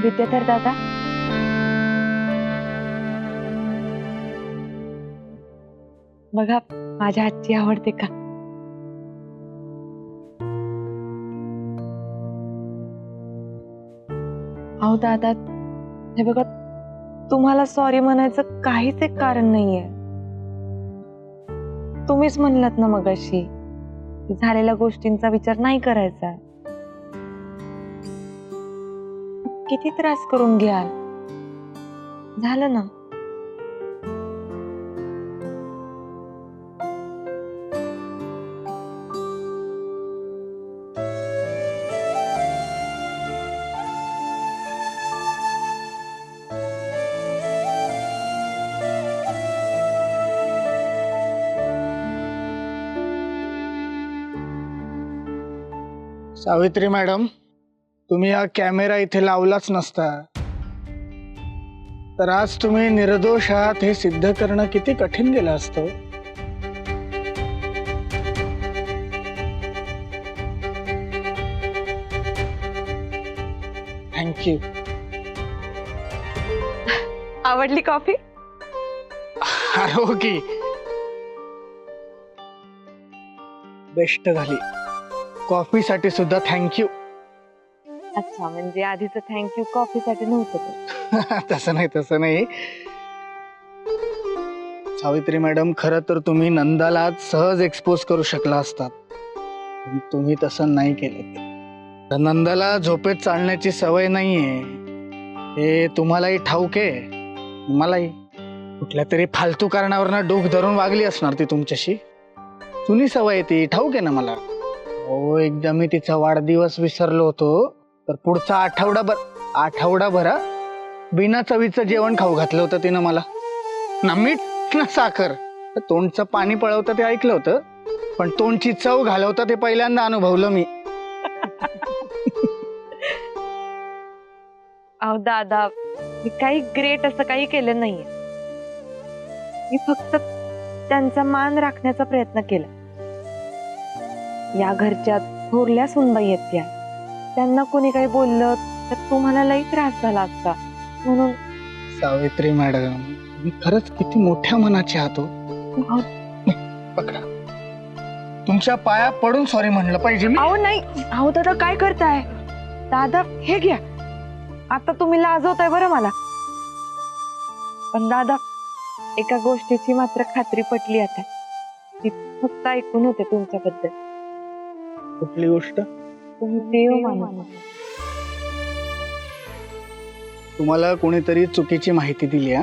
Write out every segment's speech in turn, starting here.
विद्याधर दादा, बघा माझ्या हातची आवडते का? अहो दादा, हे बघा, तुम्हाला सॉरी म्हणायचं काहीच एक कारण नाहीये. तुम्हीच म्हणलात ना मगाशी की झालेल्या गोष्टींचा विचार नाही करायचा. किती त्रास करून घ्याल? झालं ना. सावित्री मॅडम, तुम्ही हा कॅमेरा इथे लावलाच नसता तर आज तुम्ही निर्दोष आहात हे सिद्ध करणं किती कठीण गेलं असतं. थँक्यू. आवडली कॉफी? हो की, बेस्ट झाली. कॉफीसाठी सुद्धा थँक्यू. अच्छा, म्हणजे आधीच थँक्यू कॉफीसाठी नव्हतं. तसं नाही. सावित्री मॅडम, खरं तर तुम्ही नंदाला आज सहज एक्सपोज करू शकला असतात, पण तुम्ही तसं नाही केलं. नंदाला झोपेत चालण्याची सवय नाहीये हे तुम्हालाही ठाऊक आहे, मलाही. कुठल्या तरी फालतू कारणावरनं डोक धरून वागली असणार ती तुमच्याशी. जुनी सवय ती ठाऊक आहे ना मला. हो, एकदा मी तिचा वाढदिवस विसरलो होतो तर पुढचा आठवडाभर बिना चवीचं जेवण खाऊ घातलं होतं तिनं मला. ना मीठ ना साखर. तोंडचं पाणी पळवतं ते ऐकलं होतं, पण तोंडची चव घालवतं ते पहिल्यांदा अनुभवलं मी. अहो दादा, मी काही ग्रेट असं काही केलं नाहीये. मी फक्त त्यांचा मान राखण्याचा प्रयत्न केला. या घरच्या थोरल्या सुनबाई आहेत त्या. त्यांना कोणी काही बोललं तर तुम्हाला लई त्रास झाला असता, म्हणून. सावित्री मॅडम, मी खरंच किती मोठ्या मनाचे आहात हो. पकडा, तुमच्या पाया पडून सॉरी म्हणलं पाहिजे मी. अहो नाही, अहो दादा काय करताय? दादा हे घ्या, आता तुम्ही लाजवताय बरं मला. पण दादा, एका गोष्टीची मात्र खात्री पटली आता. ती फक्त ऐकून होते तुमच्याबद्दल. कुठली गोष्ट? तुम्ही देव मानता. तुम्हाला कोणीतरी चुकीची माहिती दिली.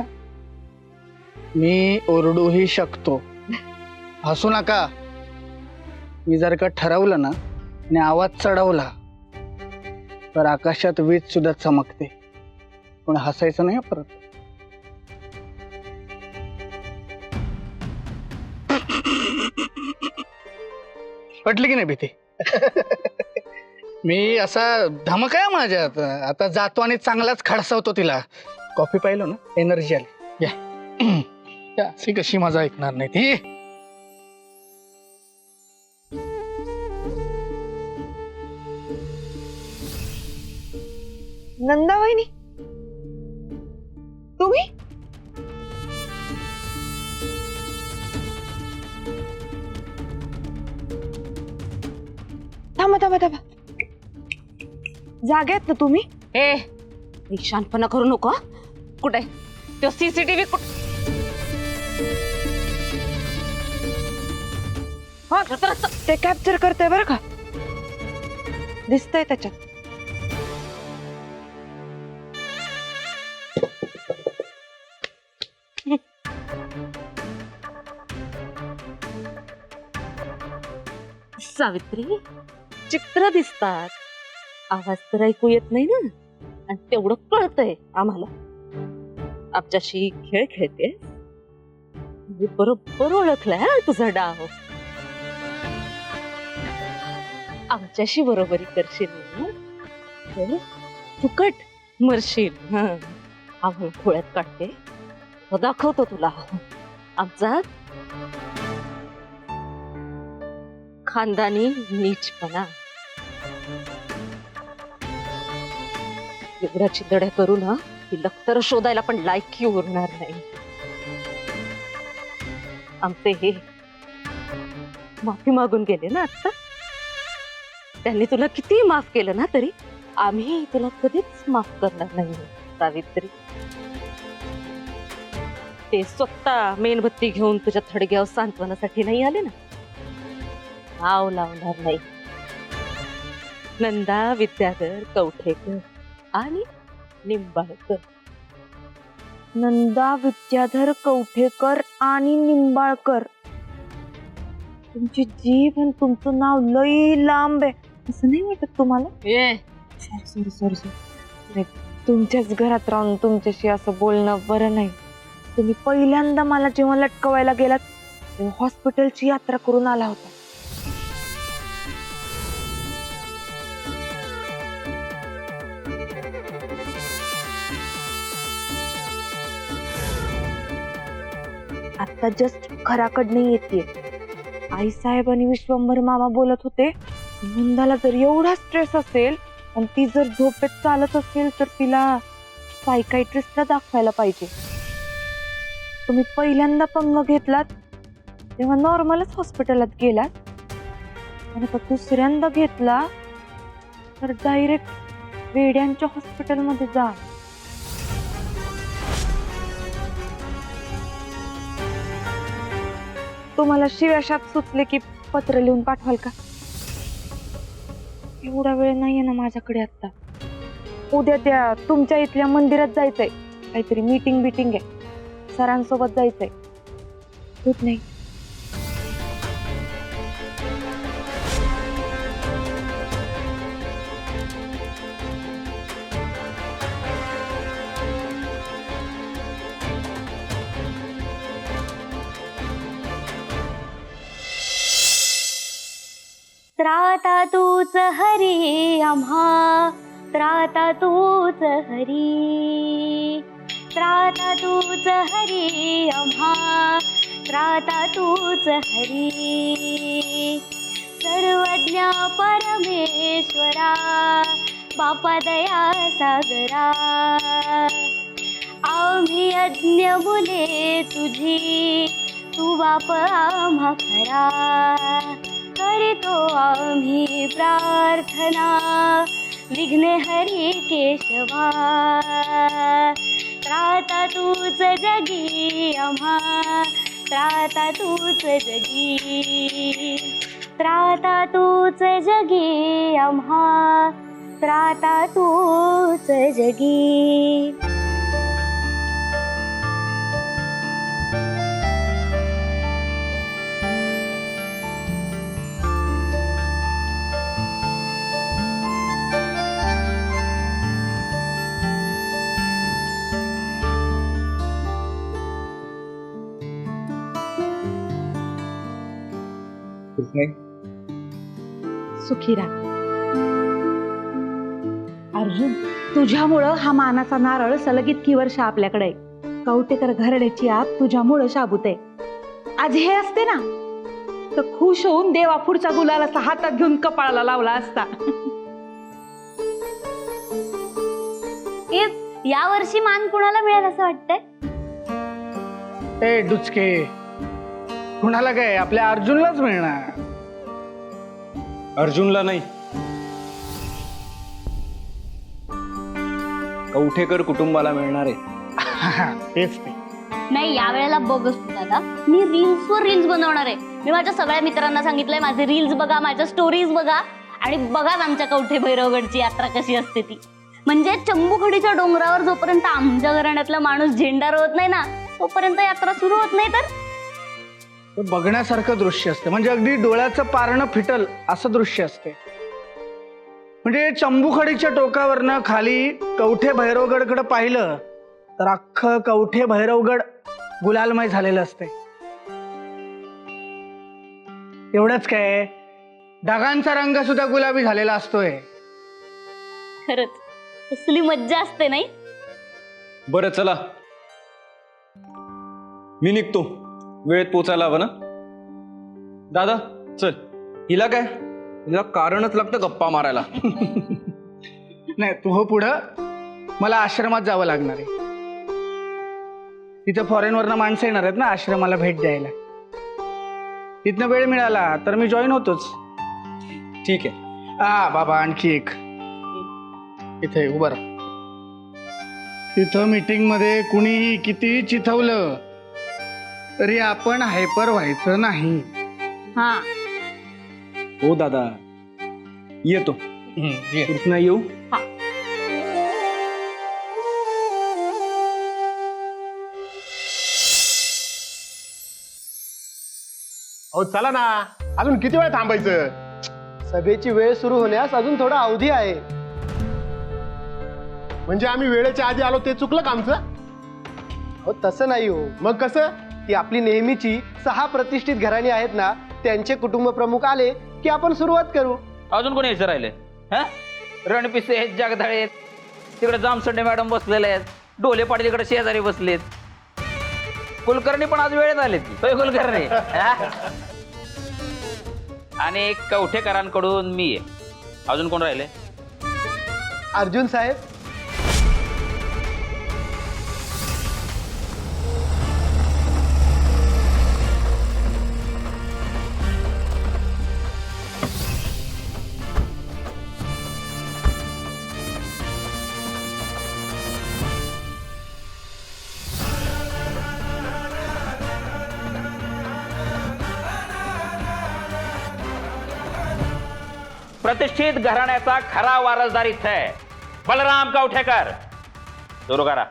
मी ओरडूही शकतो. हसू नका. मी जर का ठरवलं ना आणि आवाज चढवला तर आकाशात वीज सुद्धा चमकते. पण हसायचं नाही परत. पटली की नाही भीती? मी असा धमक आहे माझ्यात. आता जातो आणि चांगलाच खडसावतो तिला. कॉफी पाहिलो ना, एनर्जी आली. या अशी कशी माझा ऐकणार नाही ती. नंदा वहिनी, तुम्ही? थांबा. जागेत ना तुम्ही? शानपणा करू नको. कुठे तो सीसीटीव्ही? ते कॅप्चर करतंय बरं का, दिसतंय त्याच्यात. सावित्री, चित्र दिसतात, आवाज तर ऐकू येत नाही ना. आणि तेवढं कळतंय आम्हाला. आमच्याशी खेळ खेळते. बरोबर ओळखलाय तुझा डाव. आमच्याशी बरोबरी करशील ना, फुकट मरशील. आम्ही खोळ्यात काढते, दाखवतो तुला आमचा खानदानी नीचपणा. एवढ्या चिंधड्या करू ना की लखतर शोधायला पण लायकी उरणार नाही. आमचे हे माफी मागून गेले ना आता. त्यांनी तुला किती माफ केलं ना तरी आम्ही तुला कधीच माफ करणार नाही सावित्री. ते स्वतः मेणबत्ती घेऊन तुझ्या थडग्यावर सांत्वनासाठी नाही आले ना. नाव लावणार नाही. नंदा विद्याधर कवठेकर आणि निंबाळकर. नंदा विद्याधर कवठेकर आणि निंबाळकर. तुमची जीभ आणि तुमचं नाव लई लांब आहे असं नाही वाटत तुम्हाला? Sorry sorry sorry. तुमच्याच घरात राहून तुमच्याशी असं बोलणं बरं नाही. तुम्ही पहिल्यांदा मला जेव्हा लटकवायला गेलात तेव्हा हॉस्पिटलची यात्रा करून आला होता. आता जस्ट घराकडनं येते. आई साहेब आणि विश्वंभर मामा बोलत होते नंदाला जर एवढा स्ट्रेस असेल आणि ती जर झोपेत चालत असेल तर तिला सायकायट्रिस्टला दाखवायला पाहिजे. तुम्ही पहिल्यांदा पंग घेतलात तेव्हा नॉर्मलच हॉस्पिटलात गेलात आणि आता दुसऱ्यांदा घेतला तर डायरेक्ट वेड्यांच्या हॉस्पिटलमध्ये जा. तुम्हाला शिव्याशात सुचले की पत्र लिहून पाठवाल का? एवढा वेळ नाहीये ना माझ्याकडे आता. उद्या त्या तुमच्या इथल्या मंदिरात जायचंय. काहीतरी मीटिंग बिटिंग आहे. सरांसोबत जायचंय. Good night. त्राता तूच हरी आम्हा, त्राता तूच हरी. त्राता तूच हरी आम्हा, त्राता तूच हरी. सर्वज्ञ परमेश्वरा, बापा दया सागरा. आम्ही यज्ञ मुले तुझी, तू बाप आम्हा खरा. करितो आम्ही प्रार्थना, विघ्ने हरी केशवा. त्राता तूच जगी आम्हा, त्राता तूच जगी. त्राता तूच जगी आम्हा, त्राता तूच जगी. सुखी राहा. अर्जुन, तुझ्यामुळं हा मानाचा नारळ सलग इतकी वर्ष आपल्याकडे आहे. कवटेकर घरड्याची आत तुझ्यामुळं शाबूत आहे. आज हे असते ना तर खुश होऊन देवा पुढचा गुलाल असा हातात घेऊन कपाळाला लावला असता. या वर्षी मान कुणाला मिळेल असं वाटतंय? ए डुचके, कुणाला काय? आपल्या अर्जुनलाच मिळणार. अर्जुनला नाही, कवठेकर कुटुंबाला मिळणार आहे. तेच ते. नाही, यावेळेला बघ दादा, मी रील्सवर रील्स बनवणार आहे. मी माझ्या सगळ्या मित्रांना सांगितलंय माझे रील्स बघा, माझ्या स्टोरीज बघा आणि बघाच आमच्या कवठे भैरवगडची यात्रा कशी असते ती. म्हणजे चंबुखडीच्या डोंगरावर जोपर्यंत आमच्या घराण्यातला माणूस झेंडा रोवत नाही ना तोपर्यंत यात्रा सुरू होत नाही. तर बघण्यासारखं दृश्य असतं. म्हणजे अगदी डोळ्याचं पारणं फिटल असं दृश्य असते. म्हणजे चंबुखडीच्या टोकावरनं खाली कवठे भैरवगडकडे पाहिलं तर अख्खं कवठे भैरवगड गुलालमय झालेलं असते. एवढंच काय, ढगांचा रंग सुद्धा गुलाबी झालेला असतोय. खरंच कसली मज्जा असते नाही? बरं चला, मी निघतो. वेळेत पोचायला हवं ना. दादा चल. हिला काय, हिला कारणच लागतं गप्पा मारायला. नाही, तू हो पुढं, मला आश्रमात जावं लागणार आहे. तिथं फॉरेनवरनं माणसं येणार आहेत ना आश्रमाला भेट द्यायला. तिथनं वेळ मिळाला तर मी जॉईन होतोच. ठीक आहे. बाबा आणखी एक इथे उभं राहा. तिथं मीटिंग मध्ये कुणीही कितीही चिथवलं तरी आपण हायपर व्हायचं नाही. हा हो दादा, येतो. ये. इथनं येऊ. अहो चला ना, अजून किती वेळ थांबायचं? सभेची वेळ सुरू होण्यास अजून थोडा अवधी आहे. म्हणजे आम्ही वेळेच्या आधी आलो ते चुकलं का आमचं? हो तसं नाही हो. मग कसं? ती आपली नेहमीची 6 प्रतिष्ठित घराणी आहेत ना, त्यांचे कुटुंब प्रमुख आले की आपण सुरुवात करू. अजून कोणी यायचं राहिले? हा, रणपिसे आहेत, जगदाळे आहेत, तिकडे जामसंडे मॅडम बसलेले आहेत, डोले पाटील इकडे शेजारी बसलेत, कुलकर्णी पण आज वेळेत आलेत. होय कुलकर्णी? हा? आणि कवठेकरांकडून मी आहे. अजून कोण राहिले? अर्जुन साहेब, प्रतिष्ठित घराण्याचा खरा वारसदार इथं आहे, बलराम कवठेकर. सुरू करा.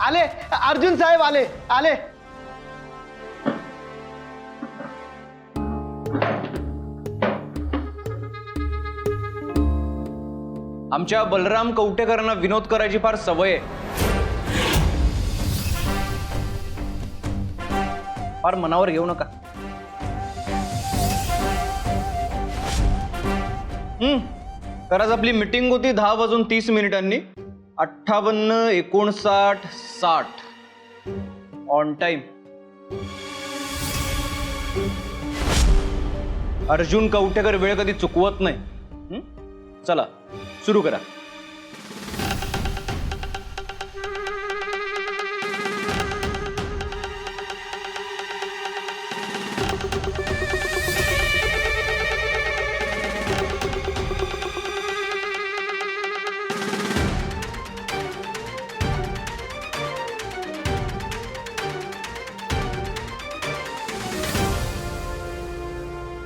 आले. अर्जुन साहेब आले. आले. आमच्या बलराम कवठेकरांना विनोद करायची फार सवय आहे. फार मनावर घेऊ नका. तर आज आपली मीटिंग होती 10:30 58, 59, 60 ऑन टाइम. अर्जुन कवठेकर वेळ कधी चुकवत नाही. चला सुरू करा.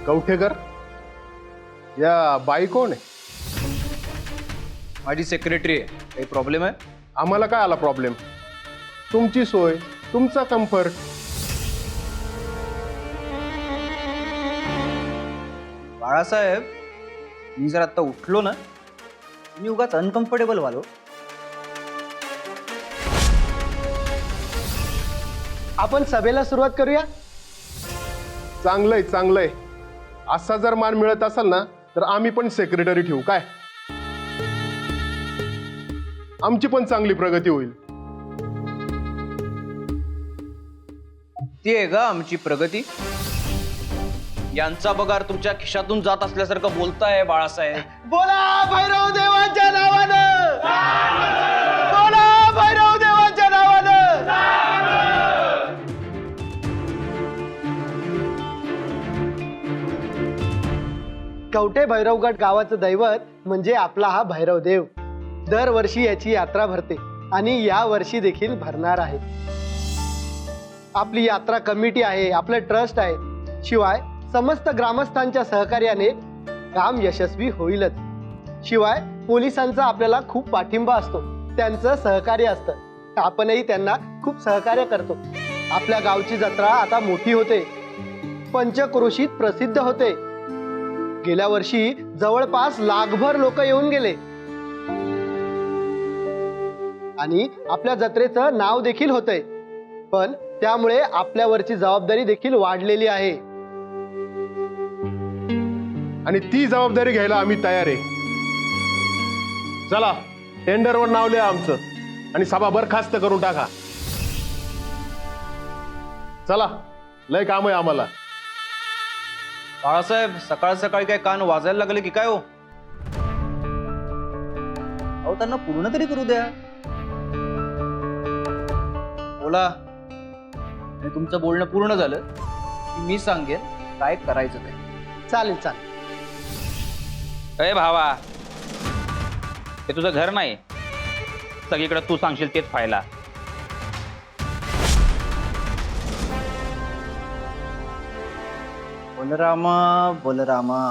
कवठेकर, या बाई कोण आहे? माझी सेक्रेटरी आहे. काही प्रॉब्लेम आहे? आम्हाला काय आला प्रॉब्लेम? तुमची सोय, तुमचा कम्फर्ट. बाळासाहेब, मी जर आता उठलो ना, मी उगाच अनकम्फर्टेबल व्हालो. आपण सभेला सुरुवात करूया. चांगलंय चांगलंय. असा जर मान मिळत असेल ना तर आम्ही पण सेक्रेटरी ठेवू काय? आमची पण चांगली प्रगती होईल. ती आहे का आमची प्रगती? यांचा पगार तुमच्या खिशातून जात असल्यासारखं बोलताय बाळासाहेब. बोला भैरव देवाच्या नावानं. बोला भैरव देवाच्या नावानं. कवठे भैरवगड गावाचं दैवत म्हणजे आपला हा भैरव देव. दरवर्षी याची यात्रा भरते आणि या वर्षी देखील भरणार आहे. आपली यात्रा कमिटी आहे, आपलं ट्रस्ट आहे, शिवाय समस्त ग्रामस्थांच्या सहकार्याने काम यशस्वी होईलच. शिवाय पोलिसांचा आपल्याला खूप पाठिंबा असतो, त्यांचं सहकार्य असतं. आपणही त्यांना खूप सहकार्य करतो. आपल्या गावची जत्रा आता मोठी होते, पंचक्रोशीत प्रसिद्ध होते. गेल्या वर्षी जवळपास लाखभर लोक येऊन गेले आणि आपल्या जत्रेचं नाव देखील होतंय. पण त्यामुळे आपल्यावरची जबाबदारी देखील वाढलेली आहे आणि ती जबाबदारी घ्यायला आम्ही तयार आहे. चला, टेंडरवर नाव लिहा आमचं आणि सभा बरखास्त करून टाका. चला, लय काम आहे आम्हाला. बाळासाहेब, सकाळ सकाळी काय कान वाजायला लागले की काय हो? अहो, त्यांना पूर्ण तरी करू द्या. बोला. आणि तुमचं बोलणं पूर्ण झालं की मी सांगेन काय करायचं ते. चालेल चालेल. अरे भावा, हे तुझं घर नाही. सगळीकडे तू सांगशील तेच फायला. बलरामा बलरामा,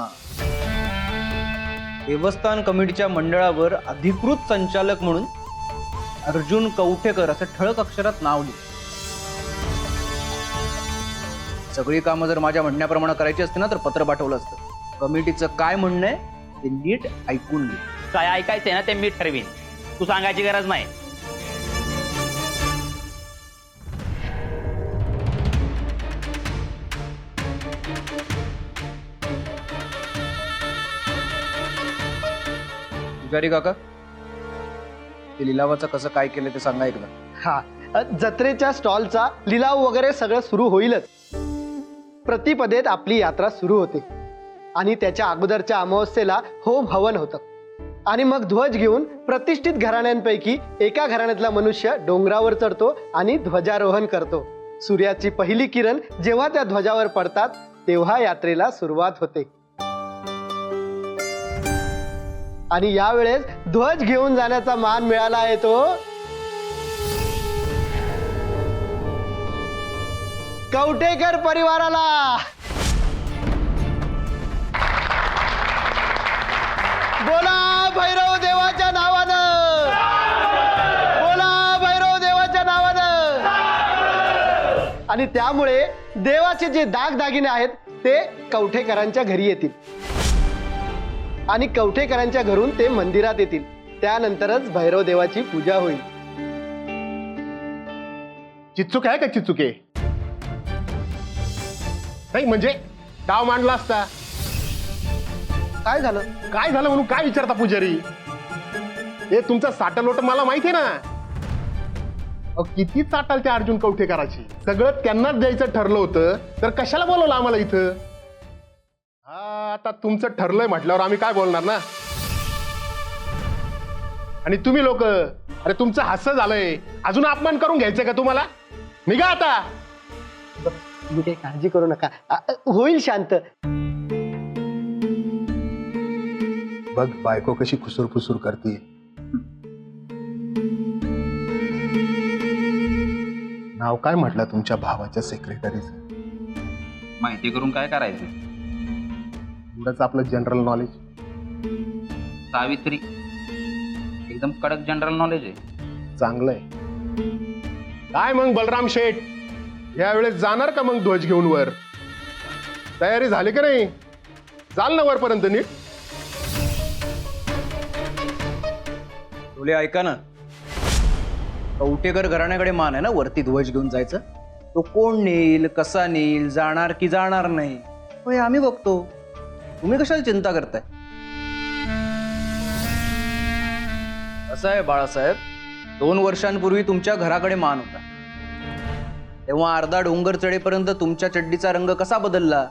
देवस्थान कमिटीच्या मंडळावर अधिकृत संचालक म्हणून अर्जुन कवठेकर असं ठळक अक्षरात नाव लिहि. सगळी कामं जर माझ्या म्हणण्याप्रमाणे करायची असते ना तर पत्र पाठवलं असतं. कमिटीचं काय म्हणणं आहे ते नीट ऐकून घे. काय ऐकायचंय ना ते मी ठरवीन, तू सांगायची गरज नाही. पुजारी काका, ते लिलावाचं कसं काय केलं ते सांगा एकदा. हा, जत्रेच्या स्टॉलचा लिलाव वगैरे सगळं सुरू होईलच. प्रतिपदेत आपली यात्रा सुरू होते आणि त्याच्या अगोदरच्या अमावस्येला होम हवन होतं आणि मग ध्वज घेऊन प्रतिष्ठित घराण्यांपैकी एका घराण्यातला मनुष्य डोंगरावर चढतो आणि ध्वजारोहण करतो. सूर्याची पहिली किरण जेव्हा त्या ध्वजावर पडतात तेव्हा यात्रेला सुरुवात होते. आणि यावेळेस ध्वज घेऊन जाण्याचा मान मिळाला आहे तो कवठेकर परिवाराला. बोला भैरव देवाच्या नावानं, बोला भैरव देवाच्या नावानं. आणि त्यामुळे देवाचे जे दागदागिने आहेत ते कवठेकरांच्या घरी येतील आणि कवठेकरांच्या घरून ते मंदिरात येतील. त्यानंतरच भैरव देवाची पूजा होईल. चिचुक आहे का चिचुके? नाही म्हणजे डाव मांडला असता. काय झालं? काय झालं म्हणून काय विचारता पुजारी? हे तुमचा साटलोट मला माहिती आहे ना. अहो, किती चाटाल त्या अर्जुन कवठेकराची. सगळं त्यांनाच द्यायचं ठरलं होतं तर कशाला बोलवलं आम्हाला इथं? हा, आता तुमचं ठरलंय म्हटल्यावर आम्ही काय बोलणार ना. आणि तुम्ही लोक, अरे तुमचं हास्य झालंय, अजून अपमान करून घ्यायचंय का तुम्हाला? निघा आता. तुम्ही काही काळजी करू नका, होईल शांत. बघ बायको कशी खुसूर फुसूर करते. नाव काय म्हटलं तुमच्या भावाच्या सेक्रेटरीचं? माहिती करून काय करायचं? एवढंच आपलं जनरल नॉलेज. सावित्री, एकदम कडक जनरल नॉलेज आहे. चांगलंय. काय मग बलराम शेठ, यावेळेस जाणार का मग ध्वज घेऊन वर? तयारी झाली का नाही? चाल ना वरपर्यंत नीट. तुले ऐका ना, कवठेकर घराण्याकडे मान आहे ना वरती ध्वज घेऊन जायचं. तो कोण नेईल, कसा नेईल, जाणार की जाणार नाही होय आम्ही बघतो. तुम्ही कशाला चिंता करताय? असं आहे बाळासाहेब, 2 वर्षांपूर्वी तुमच्या घराकडे मान होता. तेव्हा अर्धा डोंगर चढेपर्यंत तुमच्या चड्डीचा रंग कसा बदलला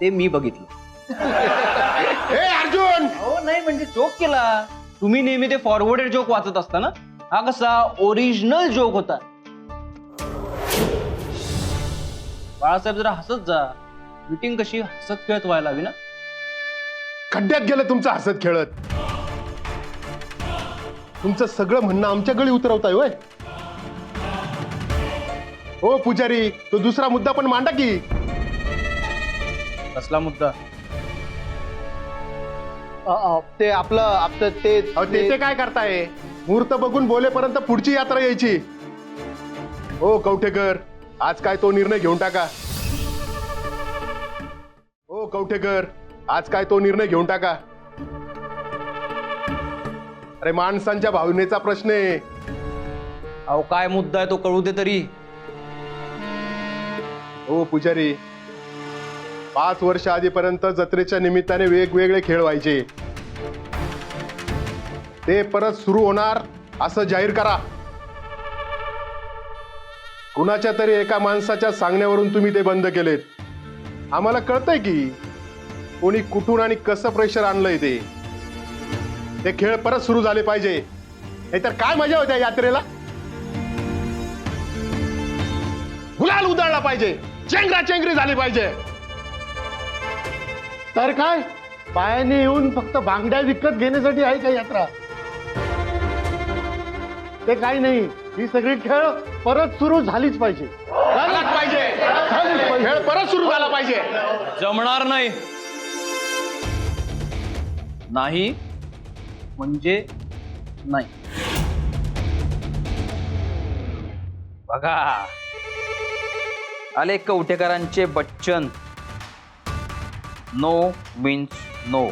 ते मी बघितलं. ए अर्जुन, हो नाही म्हणजे जोक केला. तुम्ही नेहमी ते फॉरवर्डेड जोक वाचत असता ना, हा कसा ओरिजिनल जोक होता. बाळासाहेब जरा हसत जा. मीटिंग कशी हसत खेळत व्हायला हवी ना. खड्ड्यात गेलं तुमचं हसत खेळत. तुमचं सगळं म्हणणं आमच्या गळी उतरवताय होय. हो पुजारी, तो दुसरा मुद्दा पण मांडा की. कसला मुद्दा? ते आपलं ते काय करताय? मुहूर्त बघून बोलेपर्यंत पुढची यात्रा यायची. हो कवठेकर, आज काय तो निर्णय घेऊन टाका. हो कवठेकर, आज काय तो निर्णय घेऊन टाका. अरे माणसांच्या भावनेचा प्रश्न आहे. अहो काय मुद्दा आहे तो कळू दे तरी. हो पुजारी, 5 वर्ष आधीपर्यंत जत्रेच्या निमित्ताने वेगवेगळे खेळ व्हायचे, ते परत सुरू होणार असं जाहीर करा. कुणाच्या तरी एका माणसाच्या सांगण्यावरून तुम्ही ते बंद केलेत. आम्हाला कळतंय की कोणी कुठून आणि कसं प्रेशर आणलंय. ते खेळ परत सुरू झाले पाहिजे, नाहीतर काय मजा होत्या यात्रेला. गुलाल उधळला पाहिजे, चेंगरा चेंगरी झाली पाहिजे. तर काय पायाने येऊन फक्त बांगड्या विकत घेण्यासाठी आहे का यात्रा? ते काही नाही, ही सगळी खेळ परत सुरू झालीच पाहिजे. खेळ परत सुरू झाला पाहिजे. जमणार नाही. नाही म्हणजे नाही. बघा आले कवठेकरांचे बच्चन. No means no.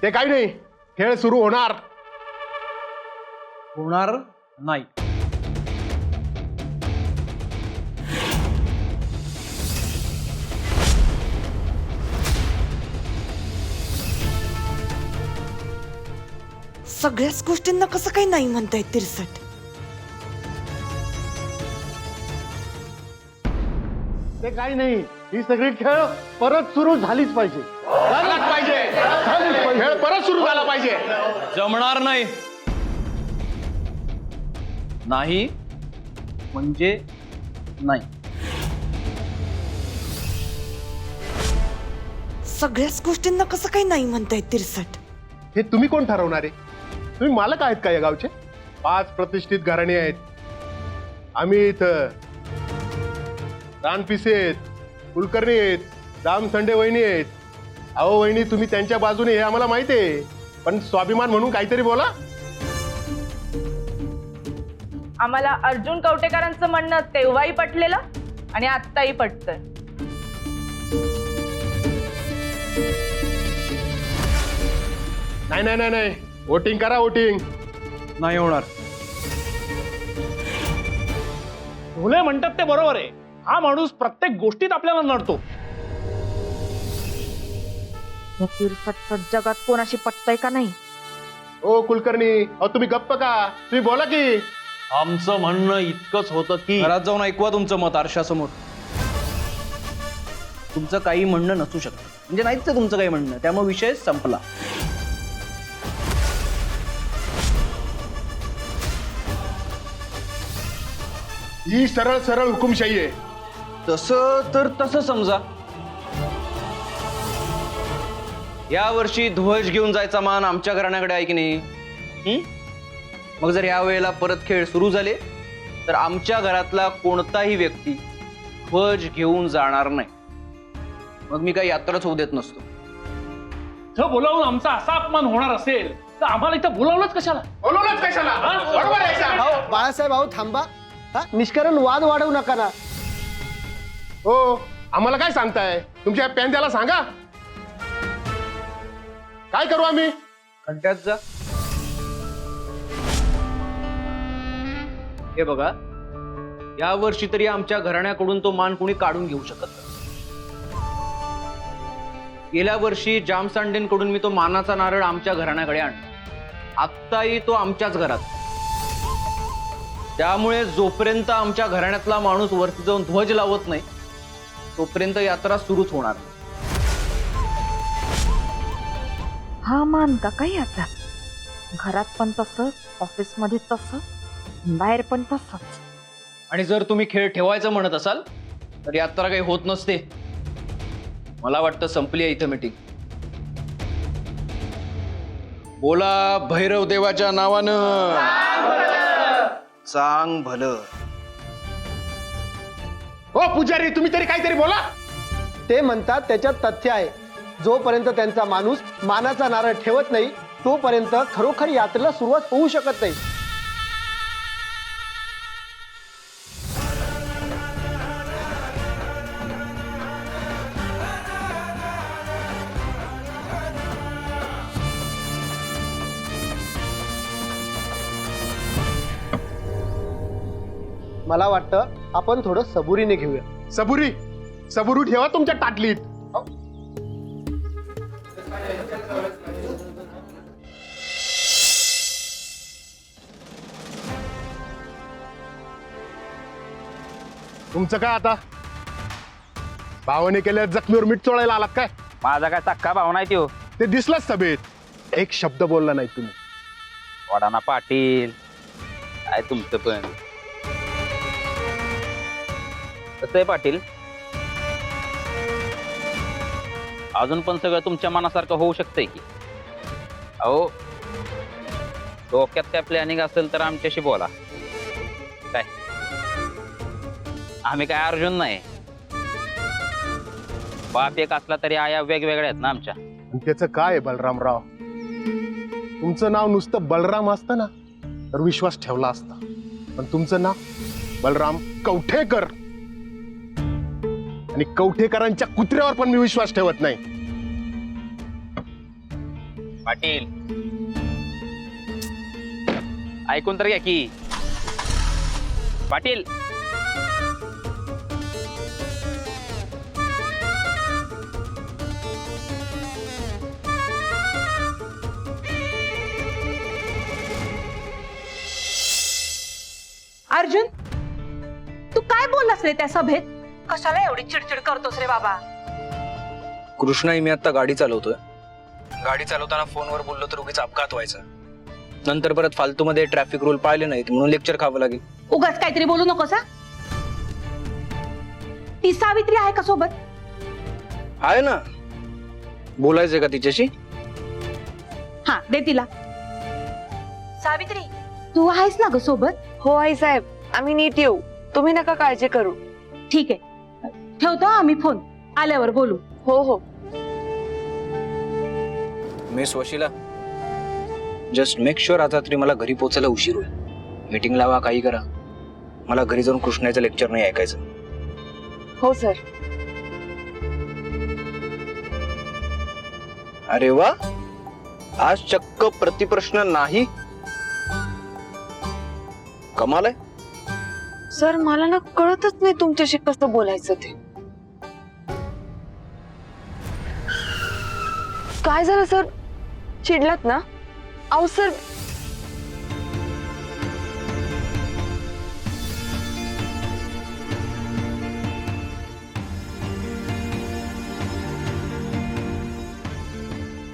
ते काही नाही, खेळ सुरू होणार. होणार नाही. सगळ्याच गोष्टींना कसं काही नाही म्हणताय तिरसट? ते काही नाही, ही सगळी खेळ परत सुरू झालीच पाहिजे. खेळ परत सुरू झाला पाहिजे. जमणार नाही. नाही म्हणजे नाही. सगळ्याच गोष्टींना कसं काही नाही म्हणताय तिरसट? हे तुम्ही कोण ठरवणार आहे? तुम्ही मालक आहेत का या गावचे? 5 प्रतिष्ठित घराणे आहेत. आम्ही इथं रानपिसे आहेत, कुलकर्णी आहेत, दामसंडे वहिनी आहेत. अहो वहिनी, तुम्ही त्यांच्या बाजूने हे आम्हाला माहिती आहे, पण स्वाभिमान म्हणून काहीतरी बोला. आम्हाला अर्जुन कवटेकरांचं म्हणणं तेव्हाही पटलेलं आणि आत्ताही पटतंय. नाही नाही नाही नाही, वोटिंग करा, वोटिंग. नाही होणार. ढोले म्हणतात ते बरोबर आहे. हा माणूस प्रत्येक गोष्टीत आपल्याला नडतो. तिरसट जगात कोणाशी पटतंय का नाही? ओ कुलकर्णी, अहो तुम्ही गप्प का? तुम्ही बोला की. आमचं म्हणणं इतकंच होतं की घरात जाऊन ऐकवा तुमचं मत आरशासमोर. तुमचं काही म्हणणं नसू शकतं, म्हणजे नाहीच आहे तुमचं काही म्हणणं, त्यामुळे विषय संपला. ही सरळ सरळ हुकुमशाही आहे. तसं तर तसं समजा. या वर्षी ध्वज घेऊन जायचा मान आमच्या घराण्याकडे आहे की नाही? मग जर या वेळेला परत खेळ सुरू झाले तर आमच्या घरातला कोणताही व्यक्ती ध्वज घेऊन जाणार नाही. मग मी काही यात्राच होऊ देत नसतो. इथं बोलावून आमचा असा अपमान होणार असेल तर आम्हाला इथं बोलावलंच कशाला? बोलवलंच कशाला? बरोबर आहे साहेब. अहो बाळासाहेब, अहो थांबा. निष्करण वाद वाढवू नका ना. हो, आम्हाला काय सांगताय? तुमच्या पेंद्याला सांगा. काय करू आम्ही? खड्ड्यात जा. हे बघा, या वर्षी तरी आमच्या घराण्याकडून तो मान कोणी काढून घेऊ शकत नाही. गेल्या वर्षी जामसांडेंकडून मी तो मानाचा नारळ आमच्या घराण्याकडे आणला. आत्ताही तो आमच्याच घरात. त्यामुळे जोपर्यंत आमच्या घराण्यातला माणूस वरती जाऊन ध्वज लावत नाही तोपर्यंत यात्रा सुरूच होणार नाही. हा मान का काही आता? घरात पण तसंच, ऑफिस मध्ये तसं, बाहेर पण तसंच. आणि जर तुम्ही खेळ ठेवायचं म्हणत असाल तर यात्रा काही होत नसते. मला वाटतं संपली आहे इथं मीटिंग. बोला भैरव देवाच्या नावानं सांग भलं. हो पुजारी, तुम्ही तरी काहीतरी बोला. ते म्हणतात त्याच्यात तथ्य आहे. जोपर्यंत त्यांचा माणूस मानाचा नारळ ठेवत नाही तोपर्यंत खरोखर यात्रेला सुरुवात होऊ शकत नाही. मला वाटतं आपण थोडं सबुरीने घेऊया. सबुरी ठेवा तुमच्या ताटलीत. तुमचं काय आता? भावाने केल्या जखमीवर मीठ चोळायला आलात काय? माझा काय सक्का भाव नाही त्यो. ते दिसलंच सभेत. एक शब्द बोलला नाही तुम्ही. वडाना पाटील काय तुमचं पण. कसं आहे पाटील, अजून पण सगळं तुमच्या मनासारखं होऊ शकतंय की. अहो, डोक्यात काय प्लॅनिंग असेल तर आमच्याशी बोला. काय आम्ही काय अर्जुन नाही. बाप एक असला तरी आया वेगवेगळ्या आहेत ना आमच्या. आणि त्याचं काय आहे बलरामराव? तुमचं नाव नुसतं बलराम असतं ना तर विश्वास ठेवला असता, पण तुमचं नाव बलराम कवठेकर, आणि कवठेकरांच्या कुत्र्यावर पण मी विश्वास ठेवत नाही. पाटील ऐकून तर घ्या की. पाटील अर्जुन, तू काय बोललास रे त्या सभेत? कशाला एवढी चिडचिड करतोस रे बाबा? कृष्णाही मी आता गाडी चालवतोय. गाडी चालवताना फोनवर बोललो तर उगीच अपघात व्हायचा. नंतर परत फालतूमध्ये ट्रॅफिक रूल पाळले नाहीत म्हणून लेक्चर खावं लागेल. उगाच काहीतरी बोलू नकोस हा. ती सावित्री आहे का सोबत? आहे ना. बोलायचंय का तिच्याशी? हा, दे तिला. सावित्री, तू आहेस ना ग सोबत? हो आई साहेब, आम्ही नीट येऊ, तुम्ही नका काळजी करू. ठीक आहे, ठेवतो आम्ही फोन, आल्यावर बोलू. हो हो. मिस वशिला, जस्ट मेक शुअर आता तरी मला घरी पोचायला उशीर होईल. मीटिंग लावा, काही करा, मला घरी जाऊन कृष्णाचं लेक्चर नाही ऐकायचं. हो सर. अरे वा, आज चक्क प्रतिप्रश्न नाही. कमाल आहे. सर मला ना कळतच नाही तुमच्याशी कसं बोलायचं ते. काय झालं सर? चिडलात ना? अहो सर,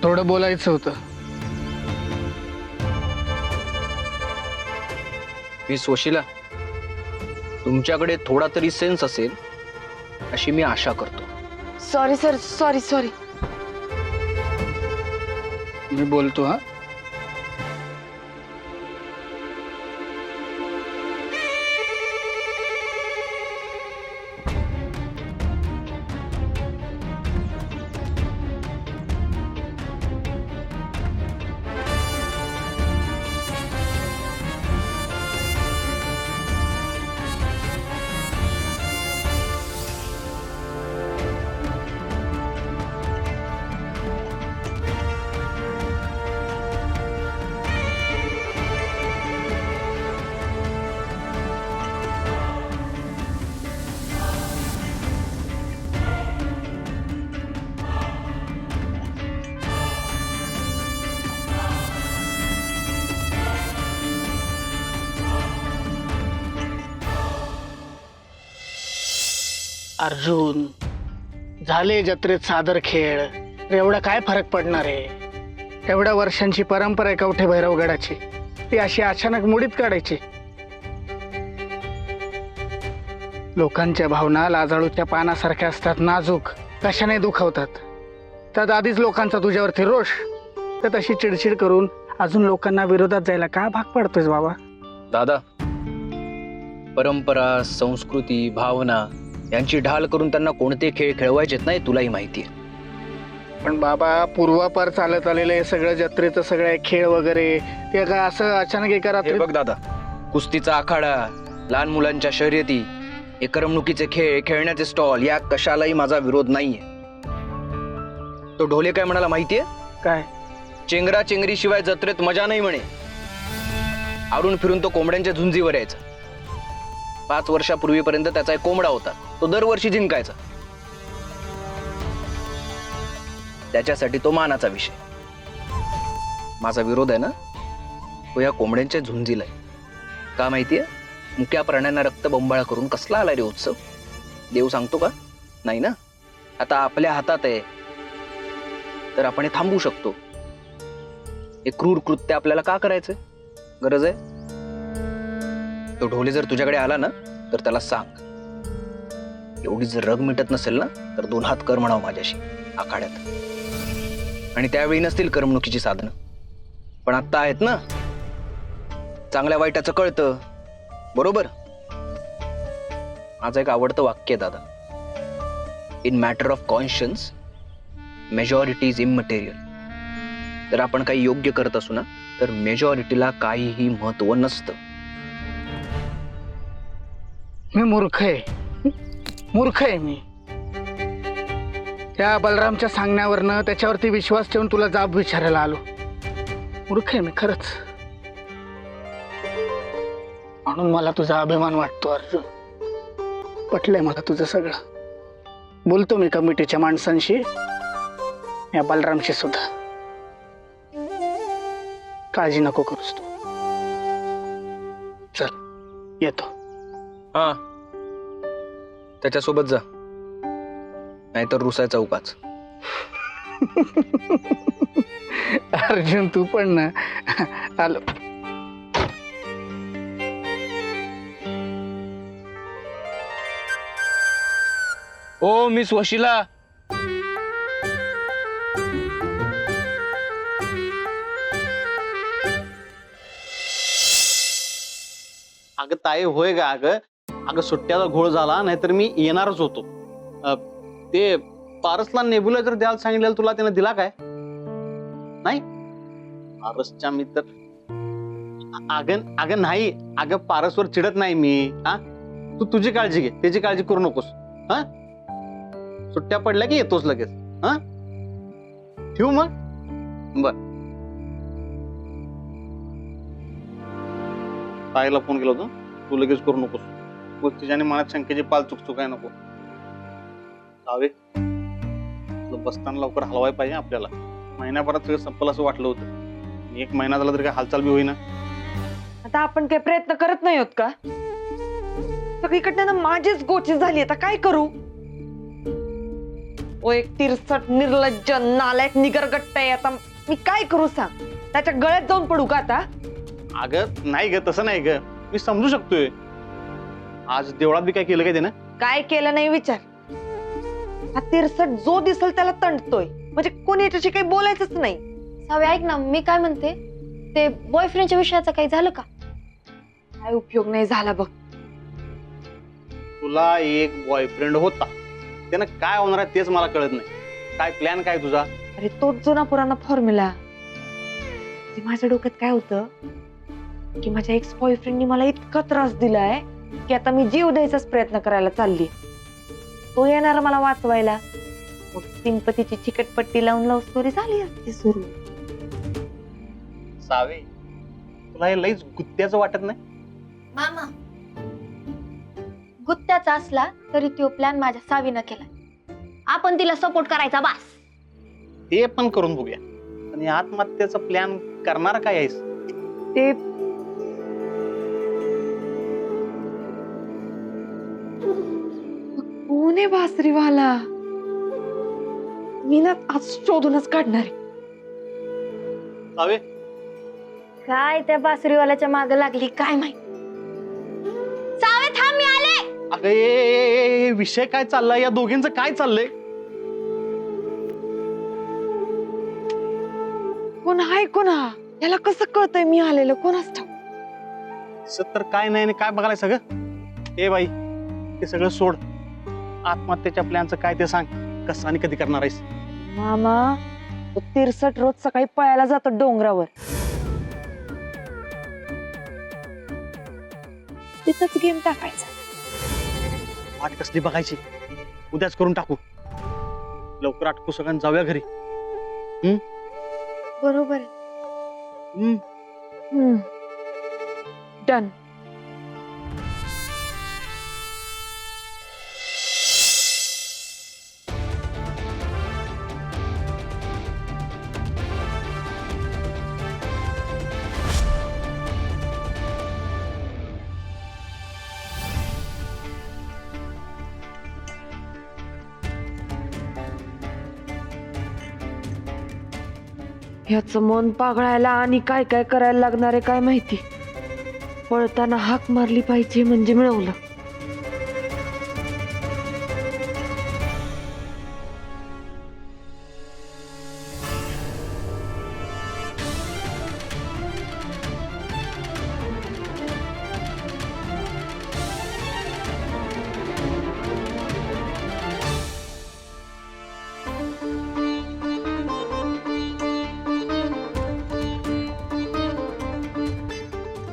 थोडं बोलायचं होतं. मिस वशिला, तुमच्याकडे थोडा तरी सेन्स असेल अशी मी आशा करतो. Sorry sir, sorry sorry. मी बोलतो हा. अर्जुन, झाले जत्रेत सादर खेळ, एवढा काय फरक पडणार आहे? एवढ्या वर्षांची परंपरा आहे कवठे भैरवगडाची, ती अशी अचानक मुडीत काढायची? लोकांच्या भावना लाजाळूच्या पानासारख्या असतात, नाजूक, कशाने दुखावतात. त्यात आधीच लोकांचा तुझ्यावरती रोष, तर तशी चिडचिड करून अजून लोकांना विरोधात जायला का भाग पडतोयस बाबा? दादा, परंपरा, संस्कृती, भावना यांची ढाल करून त्यांना कोणते खेळ खेळवायचेत नाही तुलाही माहितीये. पण बाबा, पूर्वापार चालत आलेलं हे सगळं जत्रेचं सगळं खेळ वगैरे, ते काय असं अचानक एका हे रात्री? बघ दादा, कुस्तीचा आखाडा, लहान मुलांच्या शर्यती, हे करमणुकीचे खेळ, खेळण्याचे स्टॉल, या कशालाही माझा विरोध नाहीये. तो ढोले काय म्हणाला माहितीये? काय? चेंगरा चेंगरी शिवाय जत्रेत मजा नाही म्हणे. आरून फिरून तो कोंबड्यांच्या झुंजीवर यायचा. 5 वर्षापूर्वीपर्यंत त्याचा एक कोंबडा होता, तो दरवर्षी जिंकायचा. त्याच्यासाठी तो मानाचा विषय. माझा विरोध आहे ना, तो या कोंबड्यांच्या झुंजीला आहे. का माहितीये? मुक्या प्राण्यांना रक्तबंबाळ करून कसला आला रे उत्सव? देव सांगतो का? नाही ना. आता आपल्या हातात आहे, तर आपण हे थांबवू शकतो. हे क्रूर कृत्य आपल्याला का करायचंय? गरज आहे? तो ढोले जर तुझ्याकडे आला ना, तर त्याला सांग, एवढी जर रग मिटत नसेल ना तर 2 हात कर म्हणावं माझ्याशी आखाड्यात. आणि त्यावेळी नसतील करमणुकीची साधनं, पण आत्ता आहेत ना. चांगल्या वाईटाचं कळतं, बरोबर. माझं एक आवडतं वाक्य आहे दादा, in matter of conscience majority is immaterial. जर आपण काही योग्य करत असू ना तर मेजॉरिटीला काहीही महत्व नसतं. मी मूर्ख आहे मी. त्या बलरामच्या सांगण्यावरनं त्याच्यावरती विश्वास ठेवून तुला जाब विचारायला आलो. मूर्ख आहे मी खरंच. म्हणून मला तुझा अभिमान वाटतो अर्जुन. पटलंय मला तुझं सगळं. बोलतो मी कमिटीच्या माणसांशी, या बलरामशी सुद्धा. काळजी नको करूस तू. चल येतो. हा, त्याच्यासोबत जा, नाहीतर रुसायचा उगाच. अर्जुन तू पण ना. आलो. ओ मिस वशिला, अगं ताई होय का? अगं सुट्ट्याचा घोळ झाला, नाहीतर मी येणारच होतो. ते पारसला नेब्युलायझर द्यायला सांगितलेलं तुला त्यानं दिला काय? नाही पारसच्या मित्र. अगं नाही, अगं पारसवर चिडत नाही मी. हा, तू तुझी काळजी घे, त्याची काळजी करू नकोस. हा, सुट्ट्या पडल्या की येतोच लगेच. हा, ठेवू मग. बर, ताईला फोन केला होता, तू लगेच करू नकोस. तिच्याने मनात शंकेची पाल चुकचुकाय नको. जावे बसताना लवकर हलवाय पाहिजे आपल्याला. महिन्याभरात सगळं संपलं असं वाटलं होतं. 1 महिना झाला तरी काय हालचाल बी होईना. आता आपण काही प्रयत्न करत नाही होत का? सगळीकडनं माझीच गोची झाली. आता काय करू? ओ एक तिरसट निर्लज्ज नालायक निगरगट्ट आहे. आता मी काय करू सांग? त्याच्या गळ्यात जाऊन पडू का आता? अगं नाही ग, तसं नाही ग, मी समजू शकतोय. आज देवळात बी काय केलं काय त्यानं? काय केलं नाही विचार. हा तिरसट जो दिसल त्याला तंटतोय, म्हणजे कोणी याच्याशी काही बोलायचंच नाही. सावे ऐक ना, मी काय म्हणते, ते बॉयफ्रेंडच्या विषयाचं काही झालं का? काय उपयोग नाही झाला बघ. तुला एक बॉयफ्रेंड होता, त्यानं काय होणार आहे तेच मला कळत नाही. काय प्लॅन काय तुझा? अरे तोच जुना पुराणा फॉर्म्युला. माझ्या डोक्यात काय होतं की माझ्या एक्स बॉयफ्रेंडनी मला इतका त्रास दिलाय की आता मी जीव द्यायचाच प्रयत्न करायला चालली. तो येणार मला वाचवायला. मग सिंपतीची चिकटपट्टी लावून लव्ह स्टोरी झाली असती सुरू. सावे, तुला हे लईच गुत्त्याचं वाटत नाही? मामा, गुत्त्याचा असला तरी तो प्लॅन माझ्या सावीनं केला. आपण तिला सपोर्ट करायचा बास. ते पण करून बघूया. पण या आत्महत्येचा प्लॅन करणार काय आहेस? ते कोण आहे बासरीवाला? मी ना आज शोधूनच काढणार आहे. सावे, काय त्या बासरीवाल्याच्या मागे लागली काय माहित. सावे थांब, मी आले. अगं ए, विषय काय चाललाय? या दोघींचं काय चाललंय? कोण आहे कोणा? याला कसं कळतंय मी आलेलं? कोणाच ठाऊक. दिसत तर काय नाही आणि काय बघायला सगळं. ए बाई, ते सगळं सोड. आत्महत्येच्या प्लॅनचं काय ते सांग. कसं आणि कधी करणार आहेस? मामा, तो तिरसट रोज सकाळी पळायला जातो डोंगरावर. तिथंच गेम टाकायचा. वाट कसली बघायची? उद्याच करून टाकू. लवकर आटकू, सगळ्यांना जाऊया घरी. बरोबर आहे. डन. ह्याचं मन पागळायला आणि काय काय करायला लागणार आहे काय माहिती. पळताना हाक मारली पाहिजे म्हणजे मिळवलं.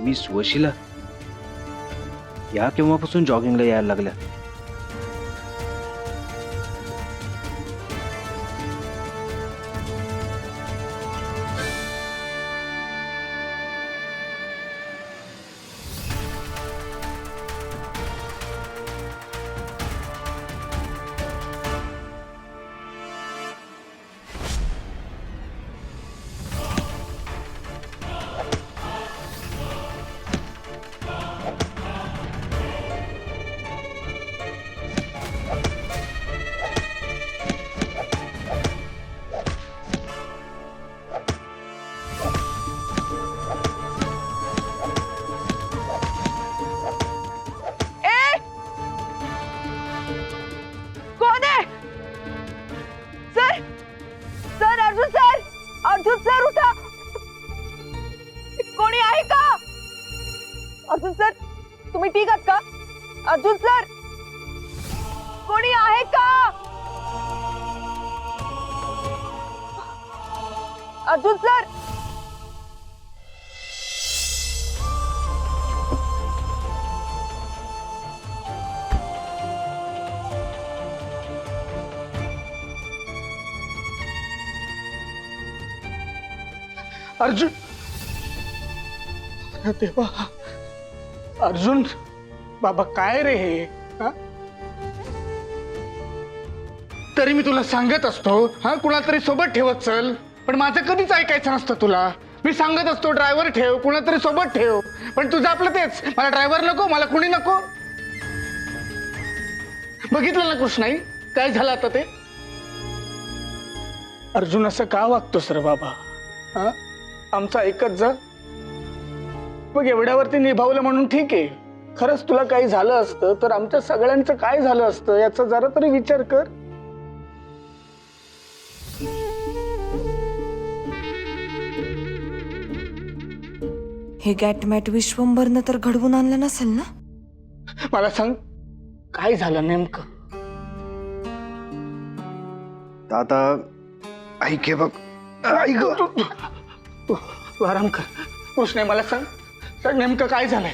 मिस वशिला या केव्हापासून जॉगिंगला यायला लागल्या? कोण आहे? Sir sir Arjun sir, Arjun sir उठा. कोणी आहे का? अर्जुन सर तुम्ही ठीक आहात का? अर्जुन सर कोणी आहे का? अर्जुन सर. अर्जुन, अरे देवा, अर्जुन बाबा काय रे हे? हा? तरी मी तुला सांगत असतो हा कुणाला तरी सोबत ठेवत चल, पण माझं कधीच ऐकायचं नसतं तुला. मी सांगत असतो ड्रायव्हर ठेव, कुणाला तरी सोबत ठेव, पण तुझं आपलं तेच, मला ड्रायव्हर नको, मला कुणी नको. बघितलं ना कृष्णाई काय झालं आता ते? अर्जुन असं का वागतोस रे बाबा? हा, आमचं ऐकत जा. मग एवढ्यावरती निभावलं म्हणून ठीक आहे, खरंच तुला काही झालं असतं तर आमच्या सगळ्यांचं काय झालं असतं याचा जरा तरी विचार कर. हे गॅटमॅट विश्वंभरनं तर घडवून आणलं नसेल ना? मला सांग काय झालं नेमकं? दादा ऐक हे बघ, ऐक. तू आराम कर. कृष्णे मला सांग, सांग नेमकं काय झालंय?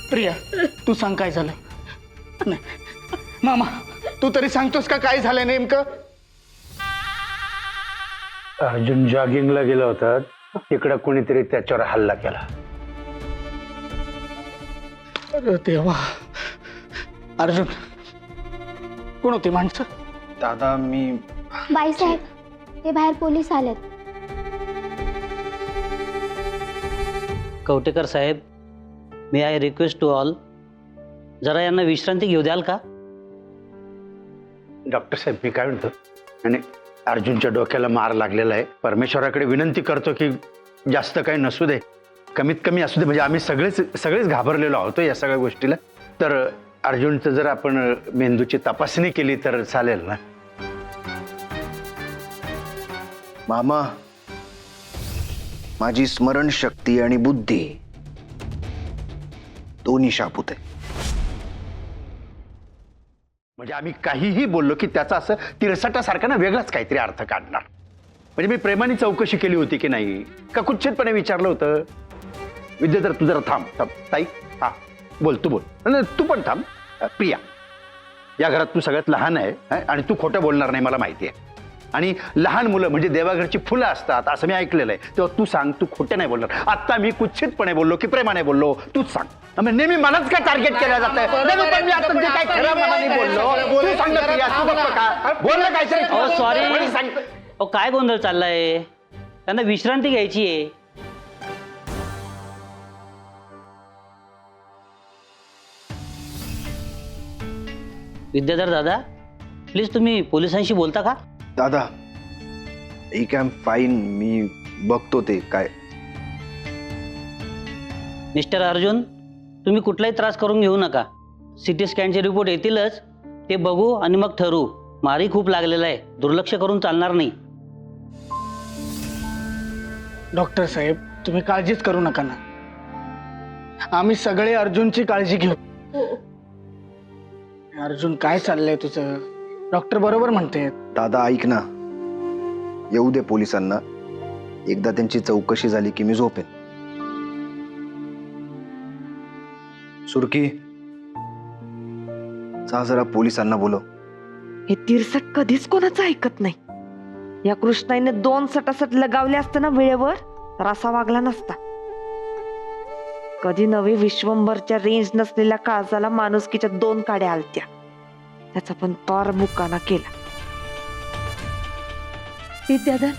प्रिया तू सांग काय झालं? नाही मामा तू तरी सांगतोस का काय झालंय नेमकं? अर्जुन जॉगिंगला गेला होता, तिकडं कोणीतरी त्याच्यावर हल्ला केला. अरे देवा. अर्जुन कोण होती माणसं? दादा मी बाईसाहेब, ते बाहेर पोलीस आलेत. कवटेकर साहेब, मे आय रिक्वेस्ट टू ऑल, जरा यांना विश्रांती घेऊ द्याल का? डॉक्टर साहेब मी काय म्हणतो, आणि अर्जुनच्या डोक्याला मार लागलेला आहे. परमेश्वराकडे विनंती करतो की जास्त काही नसू दे, कमीत कमी असू दे. म्हणजे आम्ही सगळेच घाबरलेलो आहोत या सगळ्या गोष्टीला. तर अर्जुनचं जर आपण मेंदूची तपासणी केली तर चालेल ना? मामा, माझी स्मरणशक्ती आणि बुद्धी दोन्ही शाबूत आहे. म्हणजे आम्ही काहीही बोललो की त्याचा असं तिरसटासारखा ना वेगळाच काहीतरी अर्थ काढणार. म्हणजे मी प्रेमाने चौकशी केली होती की नाही, का कुच्छितपणे विचारलं होतं? विद्याधर तू जरा थांब. ताई हा बोल, तू बोल. नाही, तू पण थांब. प्रिया, या घरात तू सगळ्यात लहान आहे आणि तू खोटं बोलणार नाही मला माहिती आहे. आणि लहान मुलं म्हणजे देवाघरची फुलं असतात असं मी ऐकलेलं आहे. तेव्हा तू सांग, तू खोटं नाही बोलणार. आता मी कुच्छितपणे बोललो की प्रेमाने बोललो, तूच सांग. नेहमी मलाच काय टार्गेट केलं जातं? मी आता जे काय खरं मनाने बोललो, तू सांग ना प्रिया, तू बघतो का? बोल ना काहीतरी. सॉरी, सांग. काय गोंधळ चाललाय? त्यांना विश्रांती घ्यायची आहे. विद्याधर दादा, प्लीज तुम्ही पोलिसांशी बोलता का? दादा एक एम फाईन, मी बघतो ते काय. मिस्टर अर्जुन, तुम्ही कुठलाही त्रास करून घेऊ नका. सिटी स्कॅनचे रिपोर्ट येतीलच, ते बघू आणि मग ठरवू. मारही खूप लागलेला आहे, दुर्लक्ष करून चालणार नाही. डॉक्टर साहेब तुम्ही काळजीच करू नका ना, आम्ही सगळे अर्जुनची काळजी घेऊ. अर्जुन काय चाललंय तुझं? डॉक्टर बरोबर म्हणते. दादा ऐक ना, येऊ दे पोलिसांना, एकदा त्यांची चौकशी झाली की मी झोपेन. सुरकी जा जरा पोलिसांना बोलव. हे तिरसट कधीच कोणाचं ऐकत नाही. या कृष्णाईने 2 सटासट लगावले असते ना वेळेवर तर असा वागला नसता. कधी नवी विश्वंभरच्या रेंज नसलेल्या काळजाला माणुसकीच्या 2 काड्या आलत्या. त्याचा पण पार मुकाना केला. विद्याधर,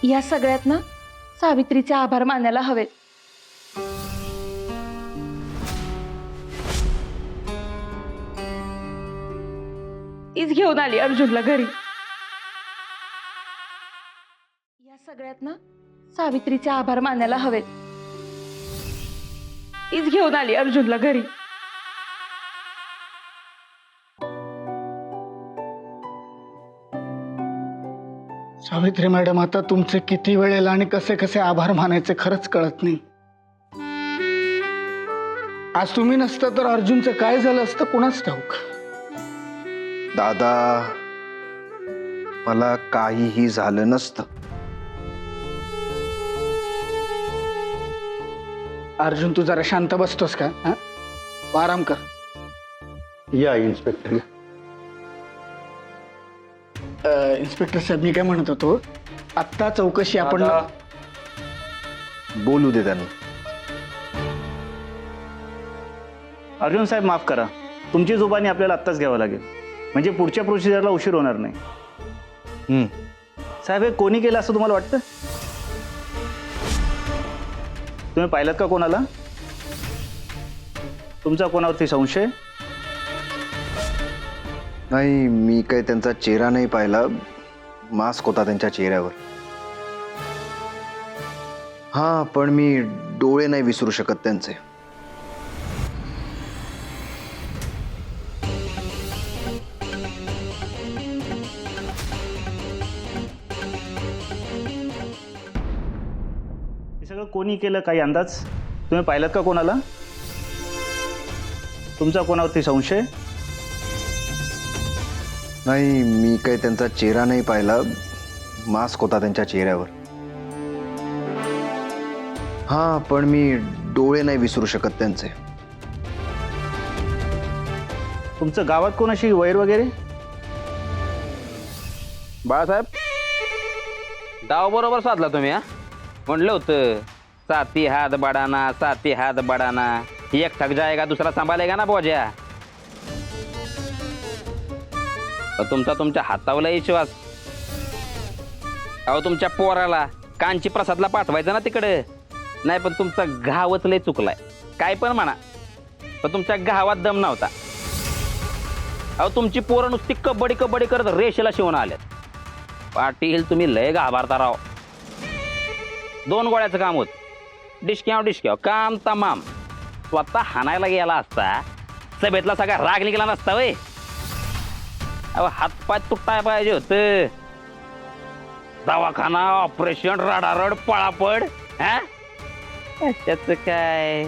या सगळ्यात ना सावित्रीचे आभार मानायला हवेत. तीच घेऊन आली अर्जुनला घरी. या सगळ्यात ना सावित्रीचे आभार मानायला हवेत. तीच घेऊन आली अर्जुनला घरी. सावित्री मॅडम, आता तुमचे किती वेळेला आणि कसे कसे आभार मानायचे खरंच कळत नाही. आज तुम्ही नसतं तर अर्जुनचं काय झालं असतं कोणाच ठाऊक. दादा, मला काहीही झालं नसतं. अर्जुन, तू जरा शांत बसतोस का? हा? आराम कर. या इन्स्पेक्टर. इन्स्पेक्टर साहेब, मी काय म्हणत होतो, आत्ता चौकशी आपण बोलू दे त्यांना. अर्जुन साहेब, माफ करा, तुमची जुबानी आपल्याला आत्ताच घ्यावं लागेल, म्हणजे पुढच्या प्रोसिजरला उशीर होणार नाही. साहेब, हे कोणी केलं असं तुम्हाला वाटतं? तुम्ही पाहिलात का कोणाला? तुमचा कोणावरती संशय? नाही, मी काही त्यांचा चेहरा नाही पाहिला. मास्क होता त्यांच्या चेहऱ्यावर. हा, पण मी डोळे नाही विसरू शकत त्यांचे. हे सगळं कोणी केलं, काही अंदाज? तुम्ही पाहिलात का कोणाला? तुमचा कोणावरती संशय? नाही, मी काही त्यांचा चेहरा नाही पाहिला. मास्क होता त्यांच्या चेहऱ्यावर. हा, पण मी डोळे नाही विसरू शकत त्यांचे. तुमचं गावात कोणाशी वैर वगैरे? बाळासाहेब, डाव बरोबर साधला तुम्ही. हा, म्हणलं होतं साथी हात बडाना, साथी हात बडाना, एक थक जाएगा दुसरा सांभाळेगा ना बोजा. तुमचा तुमच्या हातावला विश्वास. अहो, तुमच्या पोराला कांची प्रसादला पाठवायचं ना तिकडे. नाही, पण तुमचा घावच लय चुकलाय. काय पण म्हणा, पण तुमच्या घावात दम नव्हता. अहो, तुमची पोरं नुसती कबड्डी कबड्डी करत रेषेला शिवून आल्यात. पाटील, तुम्ही लय घाबरता राव. 2 गोळ्याचं काम होत. डिस्क्याव डिस्क्याव काम तमाम. स्वतः हाणायला गेला असता सभेतला सगळा राग निघाला नसता वय. अहो, हातपाय तुटाय पाहिजे होतं. दवाखाना, ऑपरेशन, रडारड, पळापड. हा, त्याच काय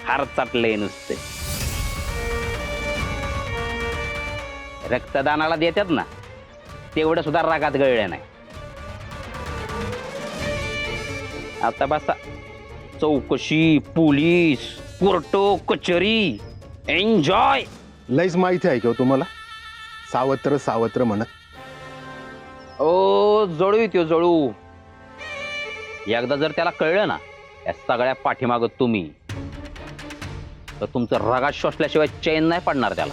हार चाटले नुसते. रक्तदानाला देतात ना, तेवढं सुद्धा रागात गळले नाही. आता बसा, चौकशी, पोलीस, कोर्टो, कचेरी, एन्जॉय. लईच माहिती आहे का तुम्हाला? सावत्र सावत्र म्हणत. ओ, जळू येतो जळू. एकदा जर त्याला कळलं ना या सगळ्या पाठीमागं तुम्ही, तर तुमचं रगात शोषल्याशिवाय चैन नाही पडणार त्याला.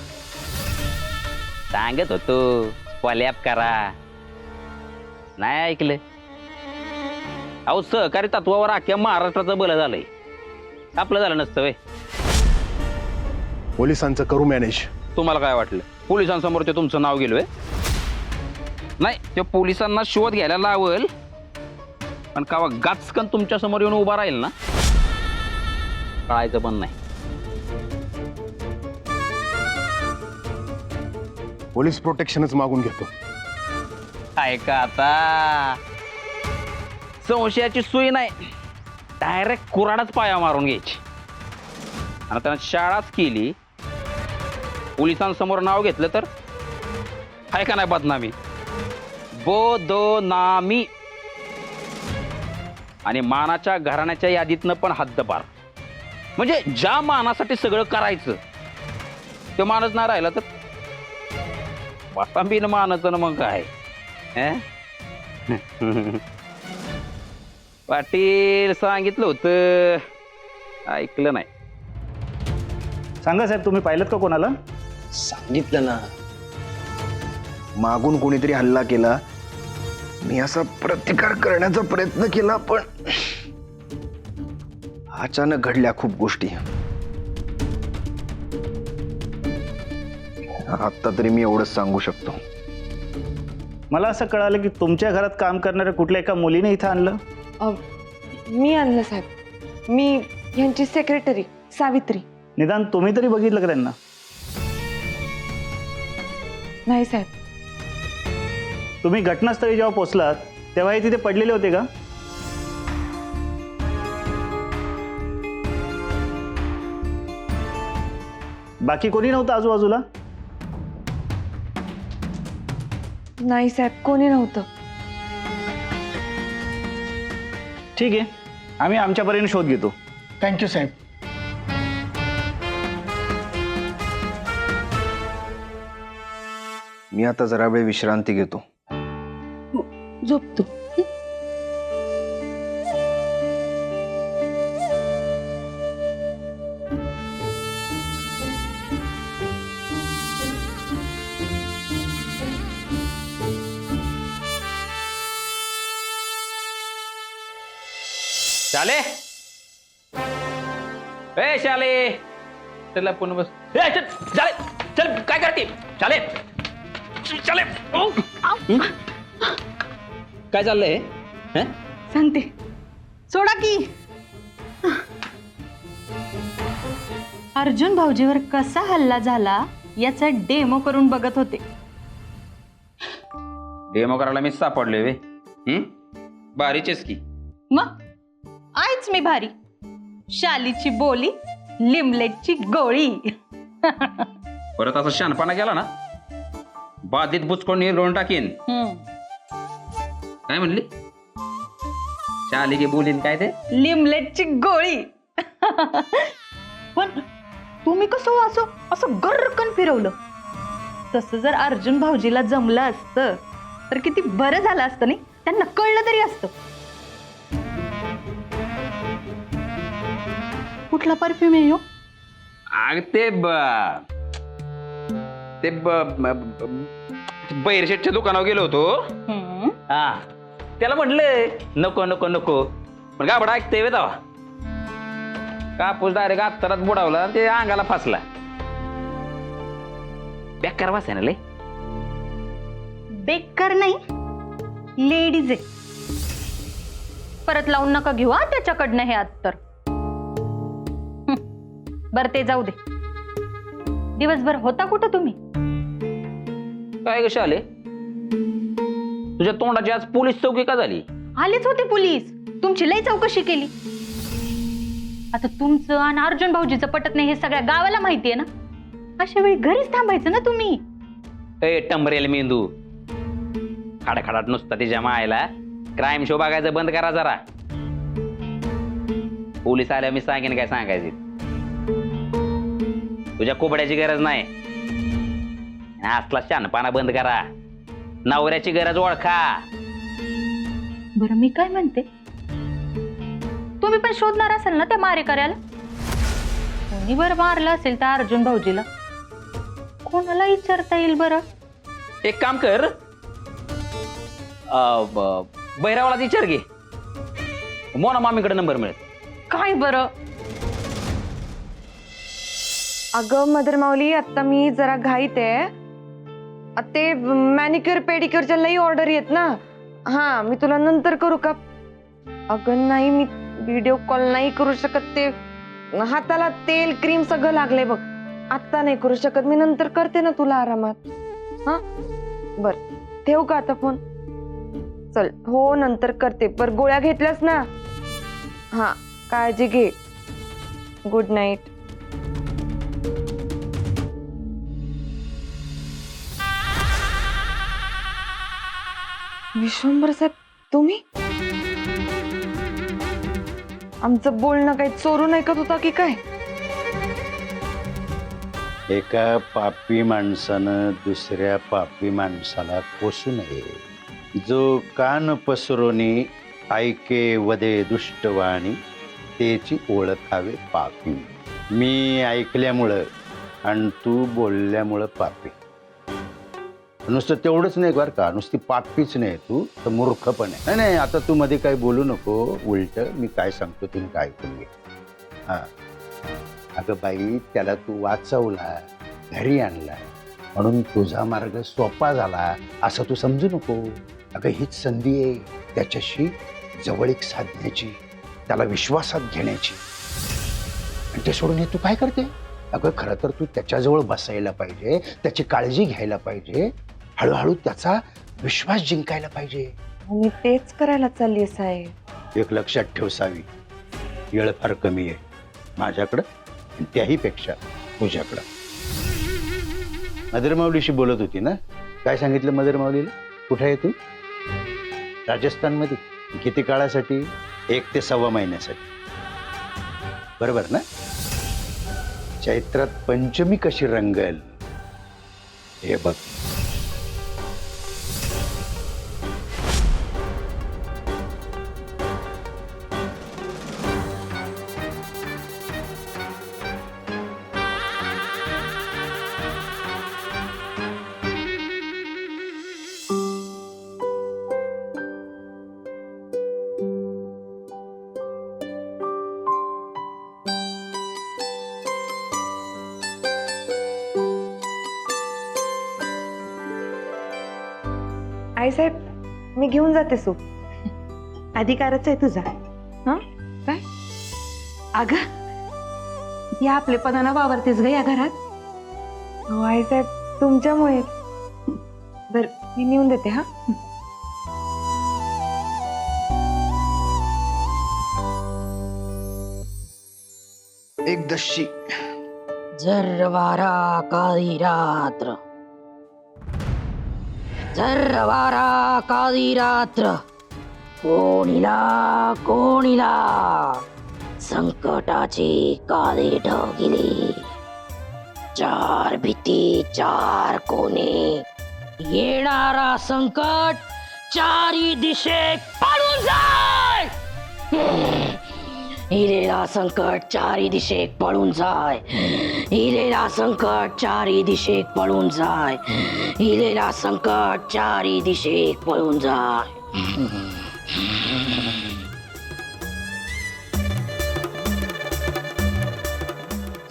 सांगत होतो पल्याप करा, नाही ऐकलं. अहो, सहकारी तत्वावर अख्ख्या महाराष्ट्राचं भलं झालंय. आपलं झालं नसतं वय. पोलिसांचं करू मॅनेज. तुम्हाला काय वाटलं पोलिसांसमोर ते तुमचं नाव गेलोय? नाही, ते पोलिसांना शोध घ्यायला लावल, पण कावा गाचकन तुमच्या समोर येऊन उभा राहील ना, कळायचं पण नाही. पोलीस प्रोटेक्शनच मागून घेतो. ऐका आता, संशयाची सुई नाही, डायरेक्ट कुराडाच पाया मारून घ्यायची. आणि त्यानं शाळाच केली, पोलिसांसमोर नाव घेतलं तर आहे का नाही बदनामी? बदनामी. आणि मानाच्या घराण्याच्या यादीतनं पण हद्दपार. म्हणजे ज्या मानासाठी सगळं करायचं तो मानच नाही राहिला तर वाटांबीन मानाचं ना मग काय हं? पाटील सांगितलं होतं ऐकलं नाही. सांगा साहेब, तुम्ही पाहिलं का कोणाला? सांगितलं ना, मागून कोणीतरी हल्ला केला. मी असा प्रतिकार करण्याचा प्रयत्न केला, पण अचानक घडल्या खूप गोष्टी. आता तरी मी एवढंच सांगू शकतो. मला असं कळालं की तुमच्या घरात काम करणाऱ्या कुठल्या एका मुलीने इथं आणलं. मी आणलं साहेब. मी यांची सेक्रेटरी सावित्री. निदान तुम्ही तरी बघितलं का त्यांना? नाही साहेब. तुम्ही घटनास्थळी जेव्हा पोहोचलात तेव्हा हे तिथे पडलेले होते का? बाकी कोणी नव्हतं आजूबाजूला? नाही साहेब, कोणी नव्हतं. ठीक आहे, आम्ही आमच्यापर्यंत शोध घेतो. थँक्यू साहेब. मी आता जरा वेळ विश्रांती घेतो. झोपतो. शाले ए शाले चल आपण बस. ए, चल शाले चल, काय करते शाले? शाले काय चाललंय? हं? सांगते, सोडा की. अर्जुन भाऊजीवर कसा हल्ला झाला याचा डेमो करून बघत होते. डेमो करायला मी सापडलोय वे. बारीचेच की. मग आहेच मी भारी. शालीची बोली, लिमलेटची गोळी. परत असं शानपणा केला ना, बाधित बुचकोण निरळून टाकीन. काय म्हणली? शाली की बोलीन काय ते? लिमलेटची गोळी. पण तुम्ही कसं असं गर्रकन फिरवलं? तसं जर अर्जुन भाऊजीला जमलं असतं तर किती बरं झालं असतं नाही? त्यांना कळलं तरी असतं. कुठला परफ्यूम आहे हो? बैरशेटच्या दुकानावर गेलो होतो. हा, त्याला म्हटलंय नको नको नको, पण गाबडा ऐकते वे तेव्हा. कापूस डायरेक्ट अत्तरात बुडावला, ते अंगाला फासला. बेकार वासाय ना लय. बेकार नाही, लेडीज आहे. परत लावून नका घेऊ हा त्याच्याकडनं हे अत्तर. बर ते जाऊ दे. दिवसभर होता कुठं तुम्ही? काय कशा आले? तुझ्या तोंडाची आज पोलीस चौकी का झाली? आलेच होते पोलीस, तुमची लई चौकशी केली. आता तुमचं आणि अर्जुन भाऊजीचं पटत नाही हे सगळ्या गावाला माहितीये ना. अशा वेळी घरीच थांबायचं ना तुम्ही. ए टंबरेल मेंदू, खाडखाडाट नुसता तिच्या मायला. क्राईम शो बघायचं बंद करा जरा. पोलीस आल्या मी सांगेन काय सांगायचे. तुझ्या कोबड्याची गरज नाही. असला शानपणा बंद करा. नवऱ्याची गरज ओळखा. बरं मी काय म्हणते, तुम्ही पण शोधणार असाल ना त्या मारेकऱ्याला? कोणी बरं मारलं असेल त्या अर्जुन भाऊजीला? कोणाला विचारता येईल बरं? एक काम कर, बैरावाला विचार घे. मोना मामीकडे नंबर मिळेल. काय बरं? अगं मदर माऊली, आता मी जरा घाईत आहे. ते मॅनिक्युअर पेडिक्युअरच्या लई ऑर्डर येत ना. हा, मी तुला नंतर करू का? अगं नाही, मी व्हिडिओ कॉल नाही करू शकत. ते हाताला तेल क्रीम सगळं लागलंय बघ. आता नाही करू शकत, मी नंतर करते ना तुला आरामात. हा बर, ठेवू का आता फोन? चल, हो नंतर करते. पर गोळ्या घेतल्यास ना? हा, काळजी घे. Good night. विश्वंभर साहेब, तुम्ही? आमचं बोलणं काही चोरून ऐकत होता की काय? एका पापी माणसानं दुसऱ्या पापी माणसाला पोसू नये. जो कान पसरोनी ऐके वदे दुष्टवाणी, त्याची ओळखावे पापी. मी ऐकल्यामुळं आणि तू बोलल्यामुळं पापी. नुसतं तेवढंच नाही बरं का, नुसती पापीच नाही तू तर मूर्ख पण आहे. नाही नाही, आता तू मध्ये काही बोलू नको. उलट मी काय सांगतो तुम्ही काय ऐकून घे. हा, अगं बाई, त्याला तू वाचवला, घरी आणला, म्हणून तुझा मार्ग सोपा झाला असं तू समजू नको. अगं हीच संधी आहे त्याच्याशी जवळीक साधण्याची, त्याला विश्वासात घेण्याची. आणि ते सोडून हे तू काय करते? अगं खरं तर तू त्याच्याजवळ बसायला पाहिजे, त्याची काळजी घ्यायला पाहिजे, हळूहळू त्याचा विश्वास जिंकायला पाहिजे. मी तेच करायला चालली साहेब. एक लक्षात ठेव सावी, वेळ फार कमी आहे माझ्याकडं, आणि त्याही पेक्षा तुझ्याकडं. मदर माऊलीशी बोलत होती ना? काय सांगितलं मदर माऊलीला? कुठे आहे तू? राजस्थानमध्ये. किती काळासाठी? 1 ते 1.25 महिन्यासाठी. बरोबर ना? चैत्रात पंचमी कशी रंगल हे बघ. आई साहेब, मी घेऊन जाते सूप. अधिकारच आहे तुझा. हं? काय? अगं या आपलेपणानं वावरतेस ग या घरात. हो आई साहेब, तुमच्यामुळे. बर, मी नेऊन देते. हा, एक दशी. जर्वारा काळी रात्र, जर्वारा काळी रात्र, कोणीला कोणीला संकटाची काळी ढगिली. 4 भीती 4 कोणे, येणारा संकट 4 दिशे पळून जाय. इलेला संकट 4 दिशेक पळून जाय. इलेला संकट 4 दिशेक पळून जाय. इलेला संकट 4 दिशेक पळून जाय.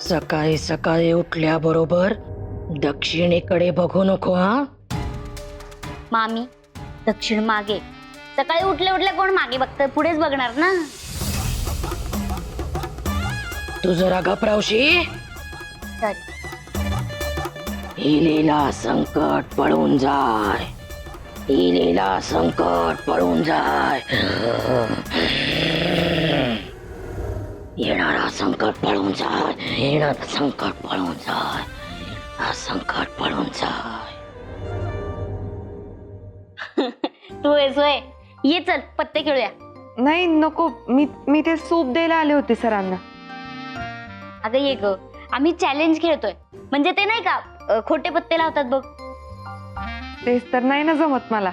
सकाळी सकाळी उठल्याबरोबर दक्षिणेकडे बघू नको. हा, मामी, दक्षिण मागे. सकाळी उठल्या उठल्या कोण मागे बघतं? पुढेच बघणार ना. तू जरा घबरावशी. इलेला संकट पळून जाय. इलेला संकट पळून जाय. येणारा संकट पळून जाय. येणारा संकट पळून जाय. हा संकट पळून जाय. तू येतोय? ये चल पत्ते खेळूया. नाही नको, मी ते सूप द्यायला आले होते सरांना. अगं ये ग, आम्ही चॅलेंज खेळतोय. म्हणजे ते नाही का खोटे पत्ते लावतात बघ. तेच तर नाही ना जमत मला.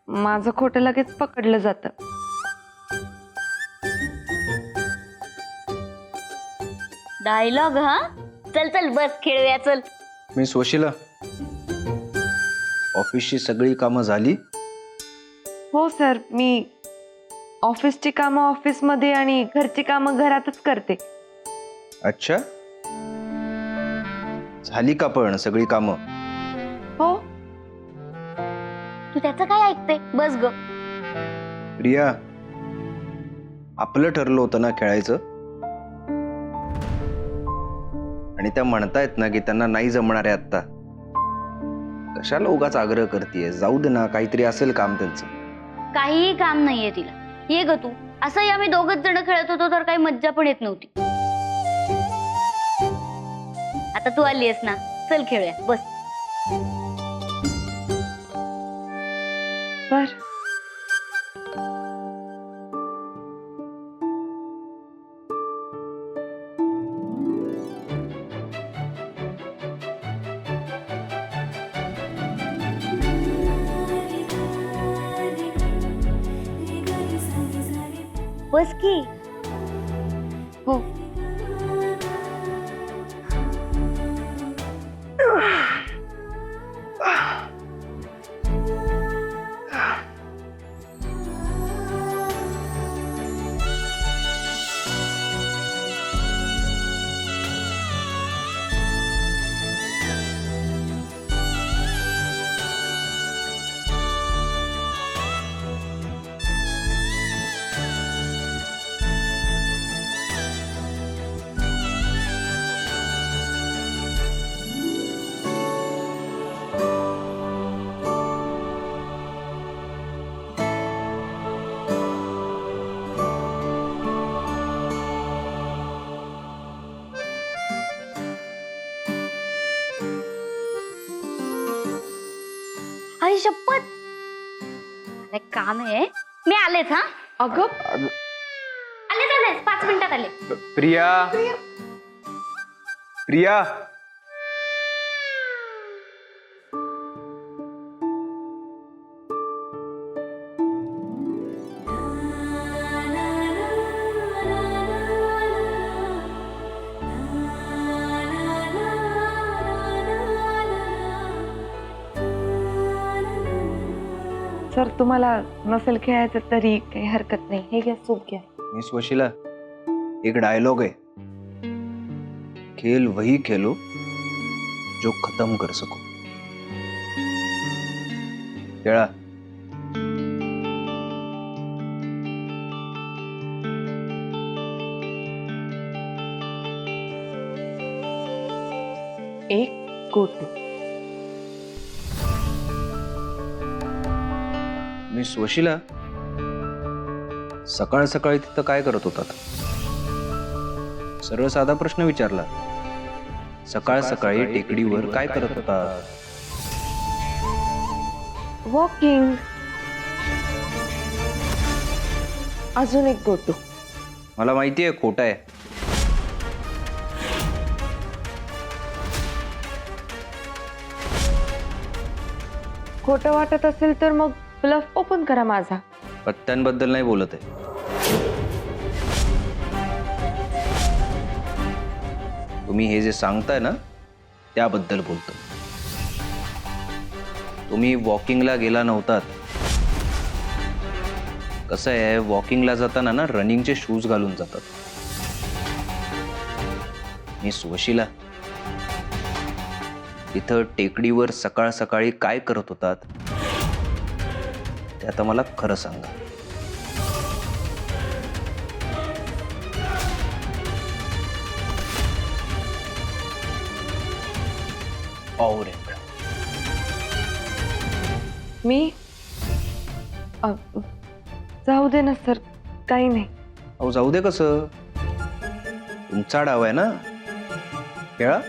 माझं खोटं लगेच पकडलं जातं. डायलॉग. हा, चल चल बस खेळूया चल. मी सुशीला, ऑफिसची सगळी कामं झाली? हो सर, मी ऑफिसची कामं ऑफिसमध्ये आणि घरची कामं घरातच करते. अच्छा, झाली का पण सगळी कामं? हो. तू त्याचं काय ऐकते? बस ग. प्रिया, आपलं ठरलं होतं ना खेळायचं, आणि त्या म्हणतायत ना की त्यांना नाही जमणार आहे आता. कशाला उगाच आग्रह करतेय? जाऊ दे ना, काहीतरी असेल काम त्यांचं. काहीही काम नाहीये तिला. ये ग तू. असंही आम्ही 2घच जण खेळत होतो तर काही मज्जा पण येत नव्हती. आता तू आलीयस ना, चल खेळूया बस. बर. बस की. हो. आई शपथ, मला एक काम आहे, मी आलेच. हा अगं आलेच 5 मिनिटात आले. प्रिया प्रिया सर, तुम्हाला नसेल खेळायचं तरी काही हरकत नाही. हे घ्या, सूप घ्या. मिस वशिला, एक डायलॉग है, खेल वही खेलो जो खत्म कर सको. खेळा. एक गोटू. मिस वशिला, सकाळ सकाळी तिथं काय करत होतात? सरळ साधा प्रश्न विचारला. सकाळ सकाळी टेकडीवर काय करत होतात? वॉकिंग. अजून एक गोटू. मला माहिती आहे खोटा आहे. खोटं वाटत असेल तर मग ब्लफ ओपन करा माझा. पत्त्यांबद्दल नाही बोलत आहे. तुम्ही हे जे सांगताय ना त्याबद्दल बोलतो. तुम्ही वॉकिंगला गेला नव्हतात. कसं आहे, वॉकिंगला जाताना ना रनिंगचे शूज घालून जातात. मिस वशिला, तिथं टेकडीवर सकाळ सकाळी काय करत होतात ते आता मला खरं सांगा. और एक मी जाऊ दे ना सर, काही नाही. अहो जाऊ दे कसं, तुमचा डाव आहे ना, खेळा.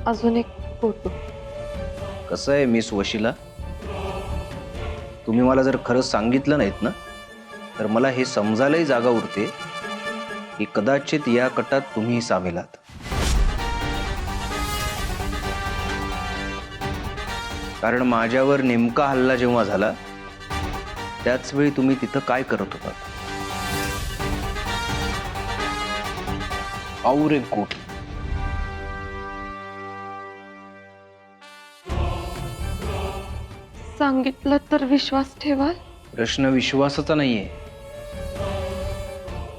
अजून एक फोटो. कसं आहे मिस वशिला, तुम्ही मला जर खरं सांगितलं नाहीत ना तर मला हे समजायलाही जागा उरते की कदाचित या कटात तुम्ही सामील आहात. कारण माझ्यावर नेमका हल्ला जेव्हा झाला त्याच वेळी तुम्ही तिथं काय करत होतात? और एक गोटी. सांगितलं तर विश्वास ठेवाल? प्रश्न विश्वासाचा नाहीये,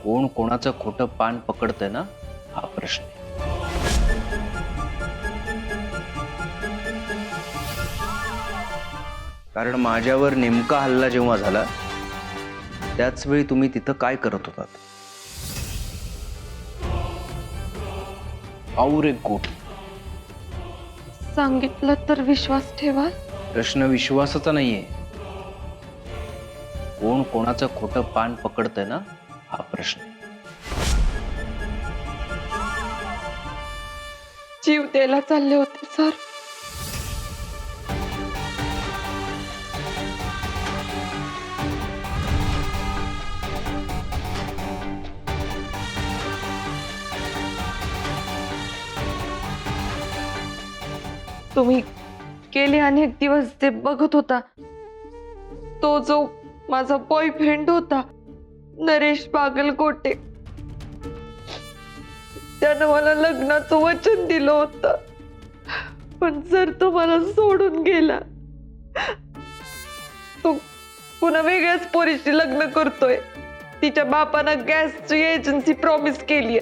कोण कोणाचं खोटं पान पकडतंय ना हा प्रश्न आहे. कारण माझ्यावर नेमका हल्ला जेव्हा झाला त्याच वेळी तुम्ही तिथं काय करत होतात? और एक गोटी. सांगितलं तर विश्वास ठेवाल? प्रश्न विश्वासाचा नाहीये, कोण कोणाचं खोटं पान पकडतंय ना हा प्रश्न आहे. जीव द्यायला चालले होते सर. तुम्ही गेले अनेक दिवस ते बघत होता. तो जो माझा बॉयफ्रेंड होता, नरेश बागलकोटे, त्यानं मला लग्नाचं वचन दिलं होतं. पण जर तो मला सोडून गेला, तो पुन्हा वेगळ्याच पोरीशी लग्न करतोय. तिच्या बापानं गॅसची एजन्सी प्रॉमिस केली.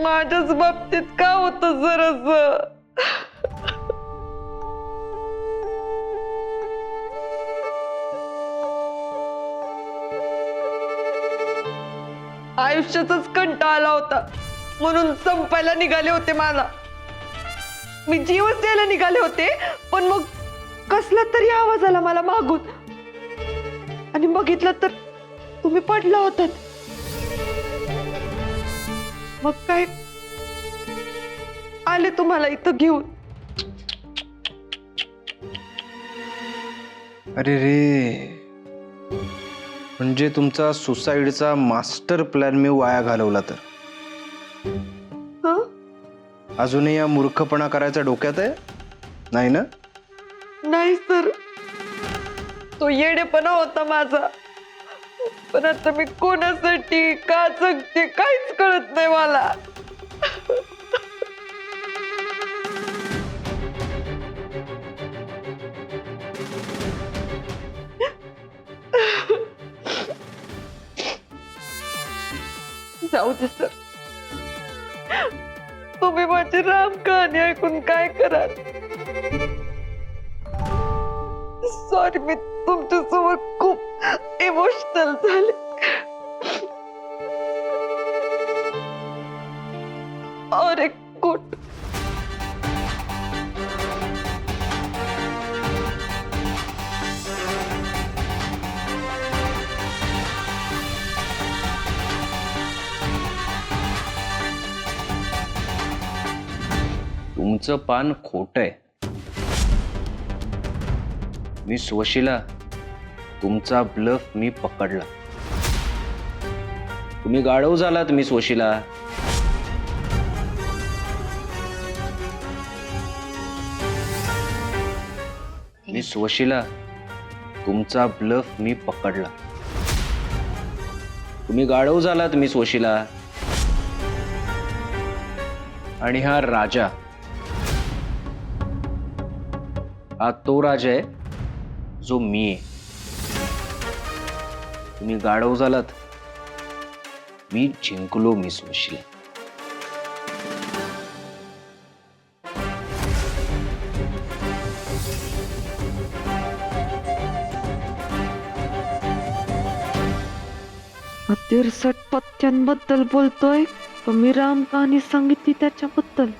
माझ्याच बाबतीत का होतं जरास? आयुष्याचाच कंटाळा आला होता म्हणून संपायला निघाले होते. मला मी जीवच द्यायला निघाले होते, पण मग कसला तरी आवाज आला मला मागून आणि बघितलं तर तुम्ही पडला होतात. मग काय आले तुम्हाला इथं घेऊन. अरे रे, म्हणजे तुमचा सुसाईडचा मास्टर प्लॅन मी वाया घालवला तर? अजूनही या मूर्खपणा करायचा डोक्यात आहे नाही ना? नाही सर, तो येडेपणा होता माझा. पण आता मी कोणासाठी का जगते काहीच कळत नाही मला. जाऊ दे सर, तुम्ही माझी राम कहाणी ऐकून काय कराल? सॉरी, मी तुमच्यासोबत खूप इमोशनल झाले. और एक गुड. तुमचं पान खोट आहे मिस वशिला. तुमचा ब्लफ मी पकडला. तुम्ही गाढव झालात मिस वशिला. मिस वशिला, तुमचा ब्लफ मी पकडला. तुम्ही गाढव झालात मिस वशिला. आणि हा राजा, हा तो राजा आहे जो मी आहे. तुम्ही गाढव झालात, मी जिंकलो मिस वशिला. तिरसट पत्त्यांबद्दल बोलतोय, तर मी राम कहाणी सांगितली त्याच्याबद्दल.